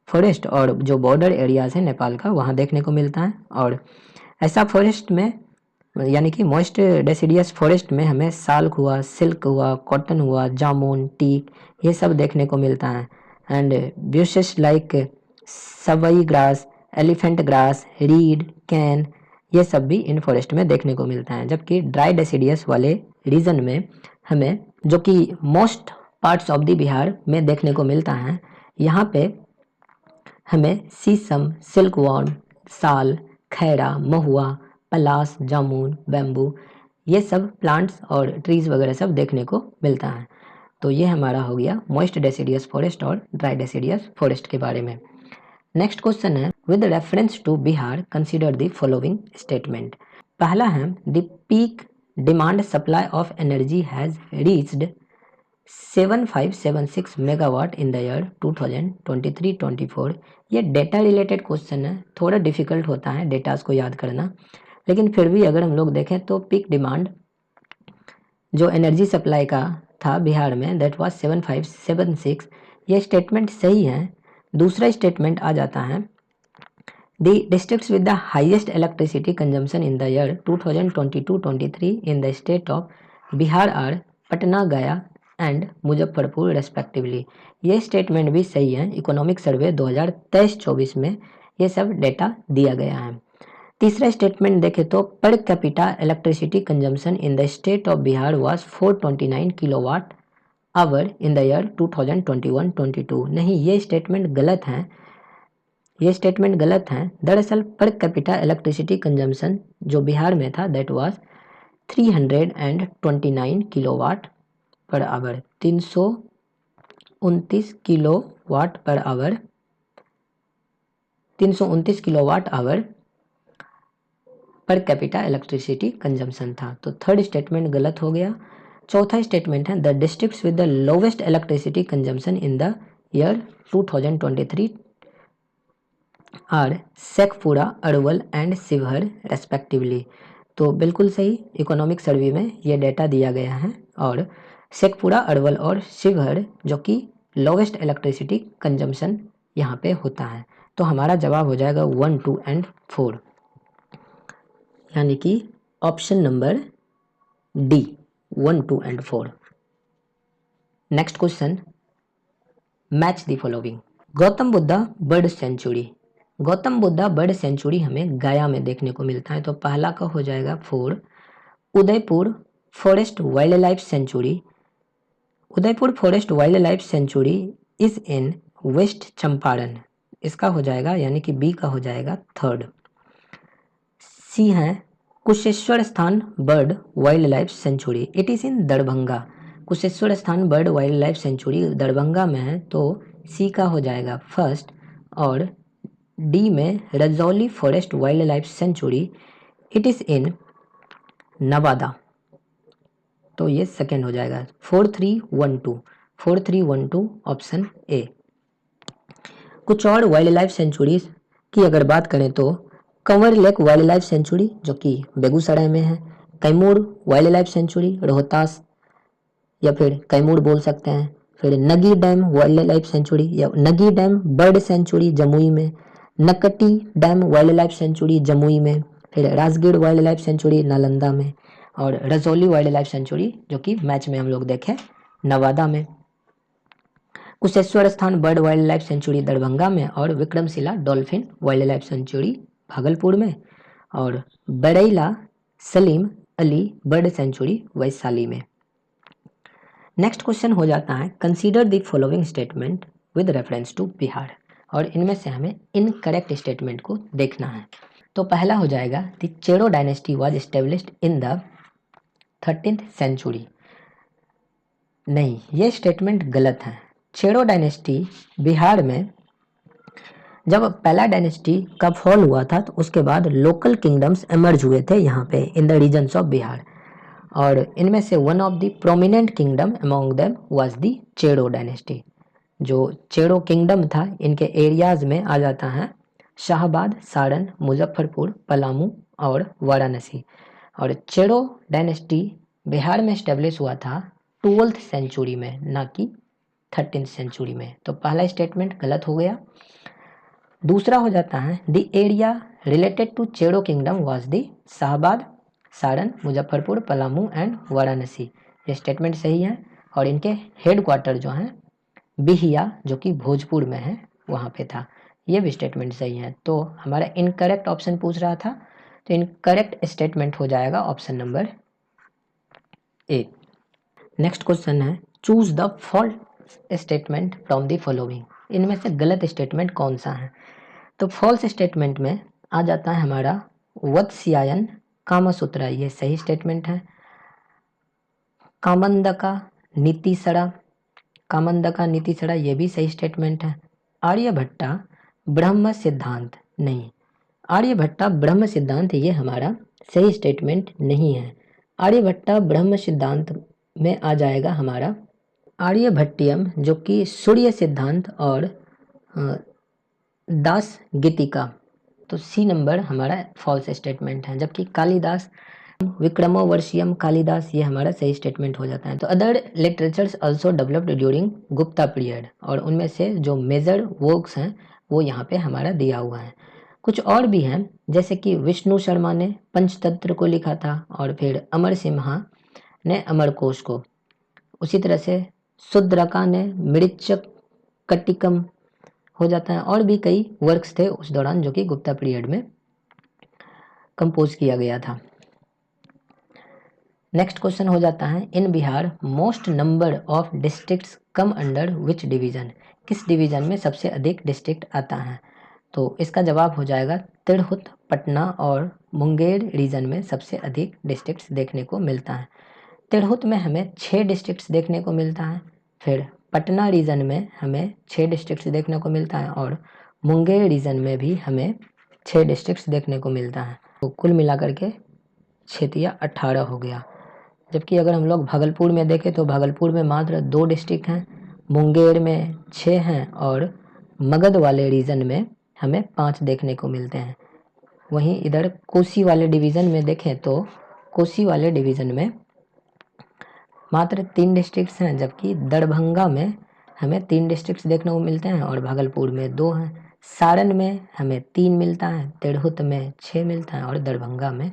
फॉरेस्ट और जो बॉर्डर एरियाज है नेपाल का, वहाँ देखने को मिलता है। और ऐसा फॉरेस्ट में यानी कि मॉइस्ट डेसिडियस फॉरेस्ट में हमें साल्क हुआ, सिल्क हुआ, कॉटन हुआ, जामुन, टीक, ये सब देखने को मिलता है। And bushes like sabai grass, elephant grass, reed, cane, ये सब भी इन फॉरेस्ट में देखने को मिलता है। जबकि ड्राई डेसिडियस वाले रीजन में हमें, जो कि most parts of the Bihar में देखने को मिलता है, यहाँ पे हमें शीशम, सिल्कवॉर्म, साल, खैरा, महुआ, पलास, जामुन, बैम्बू, ये सब प्लांट्स और ट्रीज वगैरह सब देखने को मिलता है। तो ये हमारा हो गया मॉइस्ट डेसिडियस फॉरेस्ट और ड्राई डेसिडियस फॉरेस्ट के बारे में। नेक्स्ट क्वेश्चन है with reference to Bihar consider the following statement. पहला है the peak demand supply of energy has reached 7576 megawatt in the year 2023-24। ये डेटा रिलेटेड क्वेश्चन है, थोड़ा डिफिकल्ट होता है डेटास को याद करना, लेकिन फिर भी अगर हम लोग देखें तो पीक डिमांड जो एनर्जी सप्लाई का था बिहार में दैट वाज 7576। ये स्टेटमेंट सही है। दूसरा स्टेटमेंट आ जाता है the districts with the highest electricity consumption in the year 2022-23 in the state of Bihar are Patna, Gaya and Muzaffarpur respectively. ये स्टेटमेंट भी सही है। इकोनॉमिक सर्वे 2023-24 में ये सब डेटा दिया गया है। तीसरा स्टेटमेंट देखें तो per capita electricity consumption in the state of Bihar was 429 kilowatt hour in the year 2021-22। नहीं, ये स्टेटमेंट गलत है। ये स्टेटमेंट गलत है। दरअसल पर कैपिटा इलेक्ट्रिसिटी कंजम्पशन जो बिहार में था that was 329 kilowatt per hour, 329 kilowatt per hour, 329 kilowatt hour per capita electricity consumption था। तो थर्ड स्टेटमेंट गलत हो गया। चौथा स्टेटमेंट है the districts with the lowest electricity consumption in the year 2023 are Sheikhpura, Arwal and Sheohar respectively. तो बिल्कुल सही, इकोनॉमिक सर्वे में ये डेटा दिया गया है और शेखपुरा, अरवल और शिवहर जो कि लोवेस्ट इलेक्ट्रिसिटी कंजम्पशन यहाँ पे होता है। तो हमारा जवाब हो जाएगा 1, 2 एंड 4, यानी कि option number D, 1, 2 and 4। Next question, match the following. Gautam Buddha bird sanctuary, Gautam Buddha bird sanctuary हमें गया में देखने को मिलता है। तो पहला का हो जाएगा 4। Udaipur forest wild life sanctuary, Udaipur forest wild life sanctuary is in west Champaran, इसका हो जाएगा यानी कि बी का हो जाएगा 3rd। सी है Kusheshwar Sthan bird wild life sanctuary, it is in Darbhanga, Kusheshwar Sthan bird wild life sanctuary Darbhanga में है। तो सी का हो जाएगा 1st और डी में Rajauli forest wild life sanctuary, it is इन नवादा, तो ये 2nd हो जाएगा। 4312, 4312 ऑप्शन ए। कुछ और वाइल्ड लाइफ सेंचुरीज की अगर बात करें तो Kanwar lake wild life sanctuary जो कि बेगूसराय में है, Kaimur wild life sanctuary Rohtas या फिर कैमूर बोल सकते हैं, फिर Nagi dam wild life sanctuary या Nagi dam bird sanctuary Jamui में, Nakti dam wild life sanctuary Jamui में, फिर Rajgir wild life sanctuary Nalanda में और रजौली वाइल्ड लाइफ सेंचुरी जो कि मैच में हम लोग देखें नवादा में, Kusheshwar Sthan bird wild life sanctuary Darbhanga में और Vikramshila dolphin wild life sanctuary Bhagalpur में और बरैला सलीम अली बर्ड सेंचुरी वैशाली में। नेक्स्ट क्वेश्चन हो जाता है consider the following statement with reference to Bihar, और इनमें से हमें इनकरेक्ट स्टेटमेंट को देखना है। तो पहला हो जाएगा the Chero dynasty was established in the 13th century, नहीं ये स्टेटमेंट गलत है। चेरो डायनेस्टी बिहार में जब पहला डायनेस्टी का फॉल हुआ था तो उसके बाद लोकल किंगडम्स एमर्ज हुए थे यहाँ पे in the regions of Bihar, और इनमें से one of the prominent kingdom among them was the Chero dynasty. जो चेरो किंगडम था इनके एरियाज में आ जाता है शाहबाद, सारण, मुजफ्फरपुर, पलामू और वाराणसी, और चेरो डायनेस्टी बिहार में स्टेब्लिश हुआ था 12th सेंचुरी में, ना कि 13th सेंचुरी में। तो पहला स्टेटमेंट गलत हो गया। दूसरा हो जाता है the area related to Chero kingdom was the Shahabad, Saran, Muzaffarpur, Palamu and Varanasi, ये स्टेटमेंट सही है। और इनके हेड क्वार्टर जो हैं बिहिया जो कि भोजपुर में है वहाँ पे था, ये भी स्टेटमेंट सही है। तो हमारा इनकरेक्ट ऑप्शन पूछ रहा था, तो इनकरेक्ट स्टेटमेंट हो जाएगा option number A. Next question है choose the false statement from the following, इनमें से गलत स्टेटमेंट कौन सा है। तो फॉल्स स्टेटमेंट में आ जाता है हमारा वत्स्यायन कामसूत्र, ये सही स्टेटमेंट है। कामंदका नीतिसरा, कामंदका नीतिसरा ये भी सही स्टेटमेंट है। आर्यभट्टा ब्रह्म सिद्धांत, नहीं आर्यभट्टा ब्रह्म सिद्धांत ये हमारा सही स्टेटमेंट नहीं है। आर्यभट्टा ब्रह्म सिद्धांत में आ जाएगा हमारा आर्यभट्टियम जो कि सूर्य सिद्धांत और दास गीतिका, तो सी नंबर हमारा फॉल्स स्टेटमेंट है। जबकि कालिदास विक्रमोर्वशीयम कालिदास ये हमारा सही स्टेटमेंट हो जाता है। तो other literatures also developed during Gupta period, और उनमें से जो मेजर वर्क्स हैं वो यहाँ पे हमारा दिया हुआ है। कुछ और भी हैं जैसे कि विष्णु शर्मा ने पंचतंत्र को लिखा था, और फिर अमर सिम्हा ने अमरकोश को, उसी तरह से शुद्रका ने मृच्छक कटिकम हो जाता है, और भी कई वर्क्स थे उस दौरान जो कि गुप्ता पीरियड में कंपोज किया गया था। नेक्स्ट क्वेश्चन हो जाता है in Bihar most number of districts come under which division, किस डिवीजन में सबसे अधिक डिस्ट्रिक्ट आता है। तो इसका जवाब हो जाएगा तिरहुत, पटना और मुंगेर रीजन में सबसे अधिक डिस्ट्रिक्ट्स देखने को मिलता है। तिरहुत में हमें 6 डिस्ट्रिक्ट्स देखने को मिलता है। फिर पटना रीजन में हमें 6 डिस्ट्रिक्ट्स देखने को मिलता है और मुंगेर रीजन में भी हमें 6 डिस्ट्रिक्ट्स देखने को मिलता है। तो कुल मिलाकर के 6 × 18 हो गया। जबकि अगर हम लोग भागलपुर में देखें तो भागलपुर में मात्र 2 डिस्ट्रिक्ट हैं, मुंगेर में 6 हैं और मगध वाले रीजन में हमें 5 देखने को मिलते हैं। वहीं इधर कोसी वाले डिवीज़न में देखें तो कोसी वाले डिवीज़न में मात्र 3 डिस्ट्रिक्ट्स हैं, जबकि दरभंगा में हमें 3 डिस्ट्रिक्ट्स देखने को मिलते हैं और भागलपुर में 2 हैं। सारण में हमें 3 मिलता है, तिरहुत में 6 मिलता है और दरभंगा में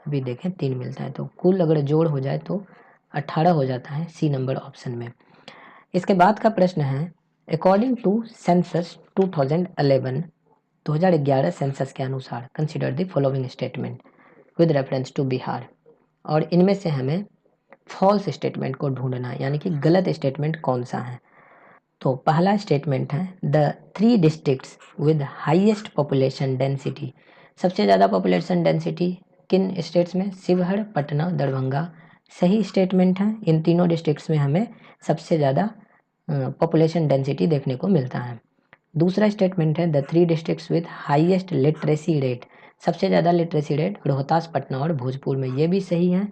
अभी देखें 3 मिलता है। तो कुल अगर जोड़ हो जाए तो 18 हो जाता है सी नंबर ऑप्शन में। इसके बाद का प्रश्न है, अकॉर्डिंग टू सेंसस 2011 सेंसस के अनुसार consider the following statement with reference to Bihar. और इनमें से हमें फॉल्स स्टेटमेंट को ढूंढना है, यानी कि गलत स्टेटमेंट कौन सा है। तो पहला स्टेटमेंट है, the 3 districts with highest population density. सबसे ज़्यादा पॉपुलेशन डेंसिटी किन स्टेट्स में? शिवहर, पटना, दरभंगा। सही स्टेटमेंट है। इन तीनों डिस्ट्रिक्ट्स में हमें सबसे ज़्यादा पॉपुलेशन डेंसिटी देखने को मिलता है। दूसरा स्टेटमेंट है, the 3 districts with highest literacy rate. सबसे ज़्यादा लिटरेसी रेट रोहतास, पटना और भोजपुर में, ये भी सही है।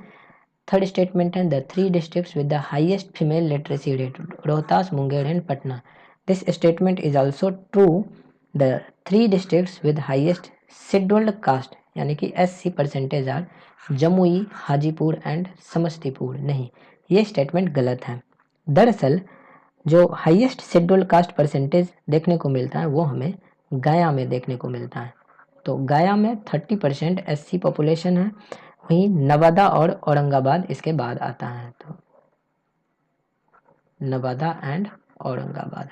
थर्ड स्टेटमेंट है, the 3 districts with the highest female literacy rate, Rohtas, Munger and Patna. This statement is also true. The 3 districts with highest scheduled caste यानी कि SC percentage are Jamui, Hajipur and Samastipur. नहीं, ये स्टेटमेंट गलत है। दरअसल जो हाईएस्ट शेड्यूल्ड कास्ट परसेंटेज देखने को मिलता है वो हमें गया में देखने को मिलता है। तो गया में 30% SC पॉपुलेशन है। वहीं नवादा और औरंगाबाद इसके बाद आता है। तो Nawada and Aurangabad.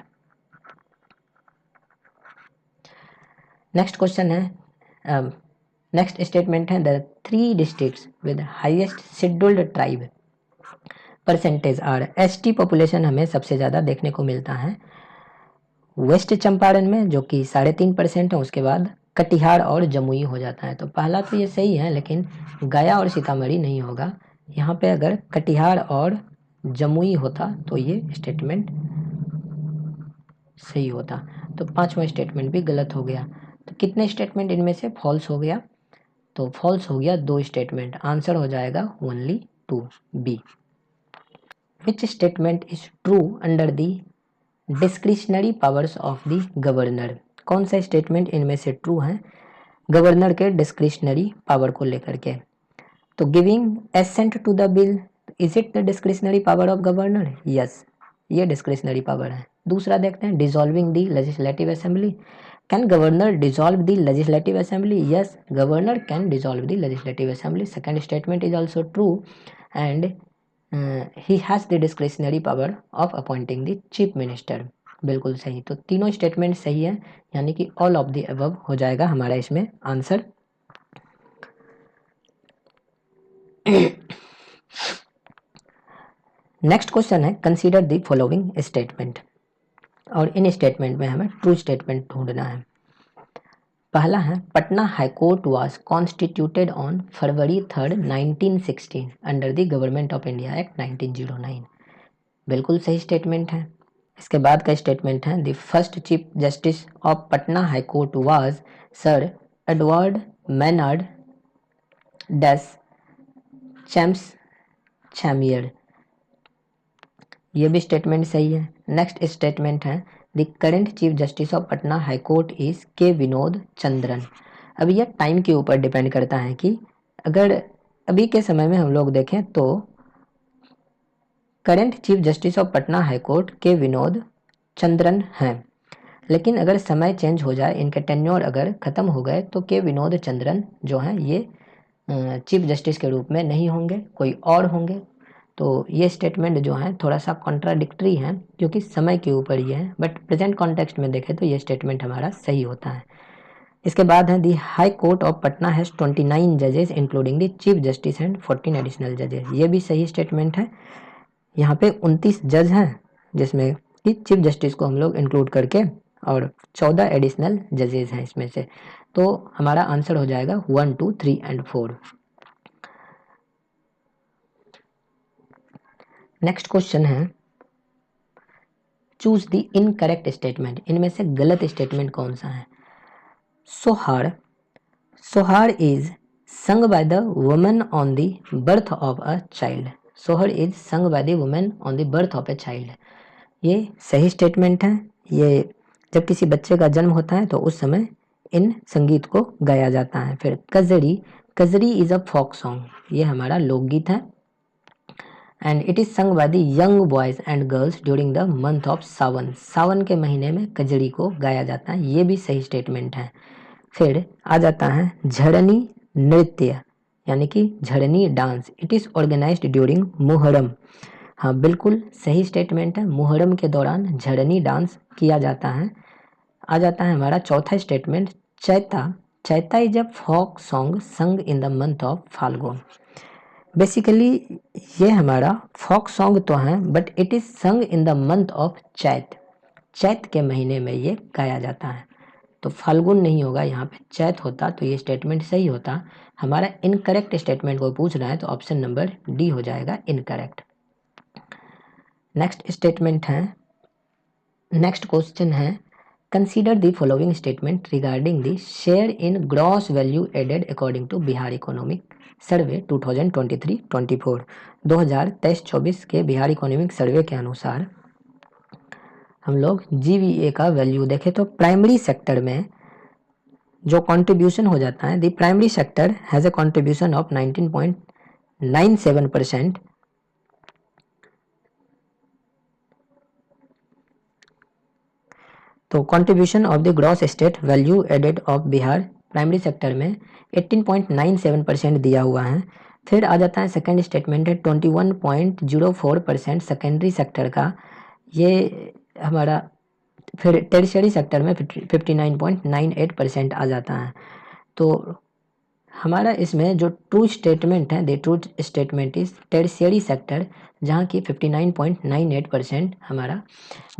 Next question है, नेक्स्ट स्टेटमेंट है, the 3 districts with highest scheduled tribe percentage are. ST population हमें सबसे ज़्यादा देखने को मिलता है वेस्ट चंपारण में, जो कि 3.5% है। उसके बाद कटिहार और जमुई हो जाता है। तो पहला तो ये सही है, लेकिन गया और सीतामढ़ी नहीं होगा। यहाँ पे अगर कटिहार और जमुई होता तो ये स्टेटमेंट सही होता। तो 5वां स्टेटमेंट भी गलत हो गया। तो कितने स्टेटमेंट इनमें से फॉल्स हो गया? तो फॉल्स हो गया 2 स्टेटमेंट। आंसर हो जाएगा only 2, B. Which statement is true under the discretionary powers of the governor? कौन सा स्टेटमेंट इनमें से ट्रू है गवर्नर के डिस्क्रिशनरी पावर को लेकर के? तो giving assent to the bill, is it the discretionary power of governor? Yes, ये डिस्क्रिशनरी पावर है। दूसरा देखते हैं, dissolving the legislative assembly. Can governor dissolve the legislative assembly? Yes, governor can dissolve the legislative assembly. Second statement is also true and he has the discretionary power of appointing the chief minister. बिल्कुल सही। तो तीनों स्टेटमेंट सही है, यानी कि ऑल ऑफ द अबव हो जाएगा हमारा इसमें आंसर। नेक्स्ट क्वेश्चन है, कंसीडर द फॉलोइंग स्टेटमेंट। और इन स्टेटमेंट में हमें ट्रू स्टेटमेंट ढूंढना है। पहला है, Patna high court was constituted on February 3, 1916 under the government of India act 1909। बिल्कुल सही स्टेटमेंट है। इसके बाद का स्टेटमेंट है, the first chief justice of Patna high court was sir Edward Maynard Des Champs Chamier. ये भी स्टेटमेंट सही है। नेक्स्ट स्टेटमेंट है, the current chief justice of Patna high court is K Vinod Chandran. अब यह टाइम के ऊपर डिपेंड करता है कि अगर अभी के समय में हम लोग देखें तो current chief justice of Patna high court के विनोद चंद्रन हैं, लेकिन अगर समय चेंज हो जाए, इनके टेन्योर अगर ख़त्म हो गए, तो के विनोद चंद्रन जो हैं ये चीफ जस्टिस के रूप में नहीं होंगे, कोई और होंगे। तो ये स्टेटमेंट जो है थोड़ा सा कॉन्ट्राडिक्टरी है, क्योंकि समय के ऊपर ये है, बट प्रेजेंट कॉन्टेक्स्ट में देखें तो ये स्टेटमेंट हमारा सही होता है। इसके बाद है, the high court of Patna has 29 जजेस including the chief justice and 14 additional जजेस। ये भी सही स्टेटमेंट है। यहाँ पे 29 जज हैं, जिसमें कि चीफ जस्टिस को हम लोग इंक्लूड करके, और 14 एडिशनल जजेस हैं इसमें से। तो हमारा आंसर हो जाएगा 1, 2, 3 एंड 4। नेक्स्ट क्वेश्चन है, चूज द इनकरेक्ट स्टेटमेंट। इनमें से गलत स्टेटमेंट कौन सा है? सोहार is sung by the woman on the birth of a child. सोहर is sung by the woman on the birth of a child. ये सही स्टेटमेंट है। ये जब किसी बच्चे का जन्म होता है तो उस समय इन संगीत को गाया जाता है। फिर Kajri is a folk song, ये हमारा लोकगीत है। And it is sung by the young boys and girls during the month of Sawan. Sawan के महीने में कजरी को गाया जाता है, ये भी सही स्टेटमेंट है। फिर आ जाता है झड़नी नृत्य, यानी कि Jharni dance. It is organised during Muharram. हाँ, बिल्कुल सही स्टेटमेंट है, मुहर्रम के दौरान झड़नी डांस किया जाता है। आ जाता है हमारा चौथा statement, Chaita is a folk song sung in the month of Phalgun. Basically ये हमारा फोक सॉन्ग तो है, बट इट इज संग इन द मंथ ऑफ चैत के महीने में ये गाया जाता है। तो फाल्गुन नहीं होगा, यहाँ पे चैत होता तो ये स्टेटमेंट सही होता। हमारा इनकरेक्ट स्टेटमेंट को पूछ रहा है तो ऑप्शन नंबर डी हो जाएगा इनकरेक्ट। नेक्स्ट क्वेश्चन है, consider the following statement regarding the share in gross value added according to Bihar economic survey 2023-24। 2023-24 के बिहार इकोनॉमिक सर्वे के अनुसार हम लोग GVA का वैल्यू देखें तो प्राइमरी सेक्टर में जो कंट्रीब्यूशन हो जाता है, the primary sector has a contribution of 19.97%। तो contribution of the gross state value added of Bihar primary sector में 18.97% दिया हुआ है। फिर आ जाता है सेकेंड स्टेटमेंट है 21.04% सेकेंडरी सेक्टर का, ये हमारा। फिर टेरिशरी सेक्टर में 59.98% आ जाता है। तो हमारा इसमें जो ट्रू स्टेटमेंट है, the true statement is tertiary sector, जहाँ की 59.98% हमारा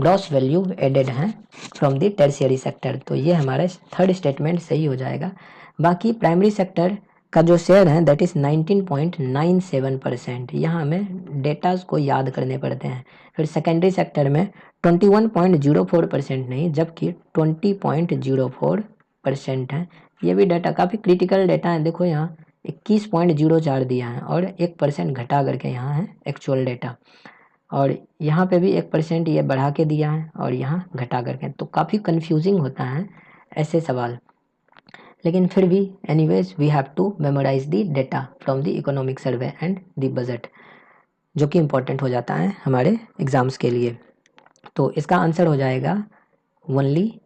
ग्रॉस वैल्यू एडेड है फ्रॉम द टेरिशरी सेक्टर। तो ये हमारा थर्ड स्टेटमेंट सही हो जाएगा। बाकी प्राइमरी सेक्टर का जो शेयर है दैट इज 19.97%। यहाँ हमें डेटाज को याद करने पड़ते हैं। फिर सेकेंडरी सेक्टर में 21.04% नहीं, जबकि 20.04% है। ये भी डाटा काफ़ी क्रिटिकल डाटा है। देखो यहाँ 21.04 दिया है और 1% घटा करके यहाँ है एक्चुअल डेटा, और यहाँ पे भी 1% ये बढ़ा के दिया है और यहाँ घटा करके। तो काफ़ी कंफ्यूजिंग होता है ऐसे सवाल, लेकिन फिर भी anyways we have to memorise the data from the economic survey and the budget, जो कि इम्पोर्टेंट हो जाता है हमारे एग्ज़ाम्स के लिए। तो इसका आंसर हो जाएगा ओनली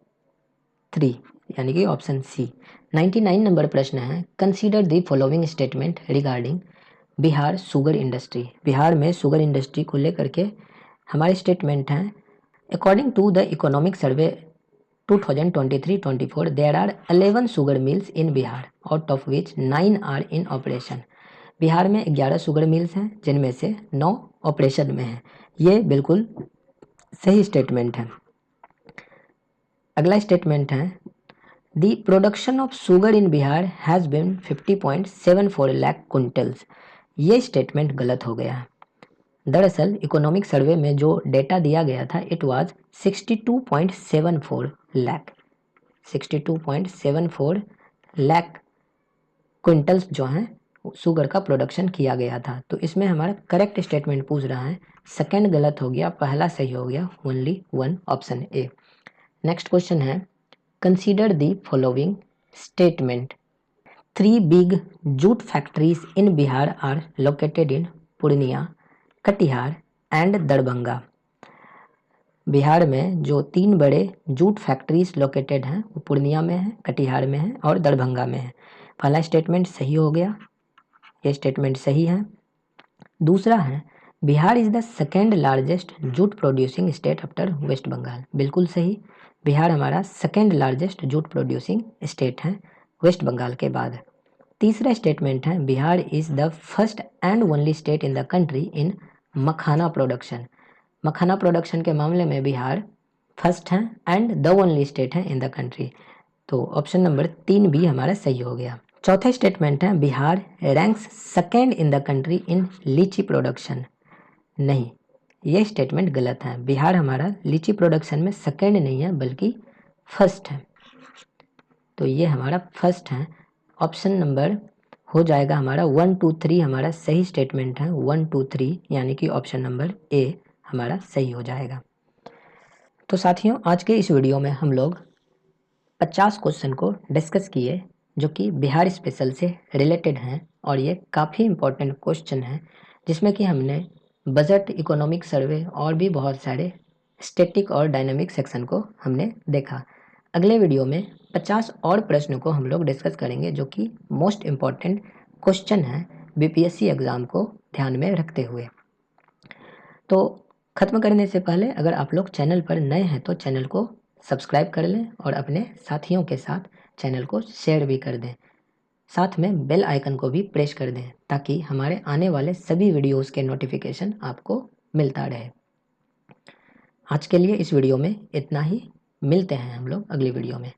3, यानी कि ऑप्शन सी। 99 नंबर प्रश्न है, consider the following statement regarding Bihar sugar industry. Bihar में शुगर इंडस्ट्री को लेकर के हमारे स्टेटमेंट हैं, according to the economic survey 2023-24 there are 11 sugar mills in Bihar, out of which 9 are in operation. Bihar में 11 शुगर मिल्स हैं जिनमें से 9 ऑपरेशन में हैं। ये बिल्कुल सही स्टेटमेंट है। अगला स्टेटमेंट है, the production of sugar in Bihar has been 50.74 lakh quintals. ये स्टेटमेंट गलत हो गया है। दरअसल इकोनॉमिक सर्वे में जो डेटा दिया गया था it was 62.74 lakh, 62.74 lakh quintals जो हैं शुगर का प्रोडक्शन किया गया था। तो इसमें हमारा करेक्ट स्टेटमेंट पूछ रहा है, सेकंड गलत हो गया, पहला सही हो गया, only 1 option A. Next question है, consider the following statement. 3 big jute factories in Bihar are located in Purnia, Katihar and Darbhanga. Bihar में जो 3 बड़े जूट फैक्ट्रीज लोकेटेड हैं वो पूर्णिया में है, कटिहार में है और दरभंगा में है। पहला स्टेटमेंट सही हो गया, ये स्टेटमेंट सही है। दूसरा है, Bihar is the second largest jute producing state after west Bengal. बिल्कुल सही, बिहार हमारा second largest jute producing state है वेस्ट बंगाल के बाद। तीसरा स्टेटमेंट है, Bihar is the first and only state in the country in makhana production. Makhana production के मामले में बिहार फर्स्ट है एंड द ओनली स्टेट है इन द कंट्री। तो ऑप्शन नंबर 3 भी हमारा सही हो गया। चौथा स्टेटमेंट है, Bihar ranks second in the country इन लीची प्रोडक्शन। नहीं, ये स्टेटमेंट गलत है। बिहार हमारा लीची प्रोडक्शन में सेकंड नहीं है बल्कि फर्स्ट है। तो ये हमारा फर्स्ट है। ऑप्शन नंबर हो जाएगा हमारा 1 2 3 हमारा सही स्टेटमेंट है। 1 2 3 यानी कि ऑप्शन नंबर ए हमारा सही हो जाएगा। तो साथियों, आज के इस वीडियो में हम लोग 50 क्वेश्चन को डिस्कस किए जो कि बिहार स्पेशल से रिलेटेड हैं और ये काफ़ी इम्पोर्टेंट क्वेश्चन हैं, जिसमें कि हमने बजट, इकोनॉमिक सर्वे और भी बहुत सारे स्टैटिक और डायनामिक सेक्शन को हमने देखा। अगले वीडियो में 50 और प्रश्न को हम लोग डिस्कस करेंगे जो कि मोस्ट इम्पॉर्टेंट क्वेश्चन है बीपीएससी एग्ज़ाम को ध्यान में रखते हुए। तो ख़त्म करने से पहले अगर आप लोग चैनल पर नए हैं तो चैनल को सब्सक्राइब कर लें और अपने साथियों के साथ चैनल को शेयर भी कर दें। साथ में बेल आइकन को भी प्रेस कर दें ताकि हमारे आने वाले सभी वीडियोस के नोटिफिकेशन आपको मिलता रहे। आज के लिए इस वीडियो में इतना ही। मिलते हैं हम लोग अगली वीडियो में।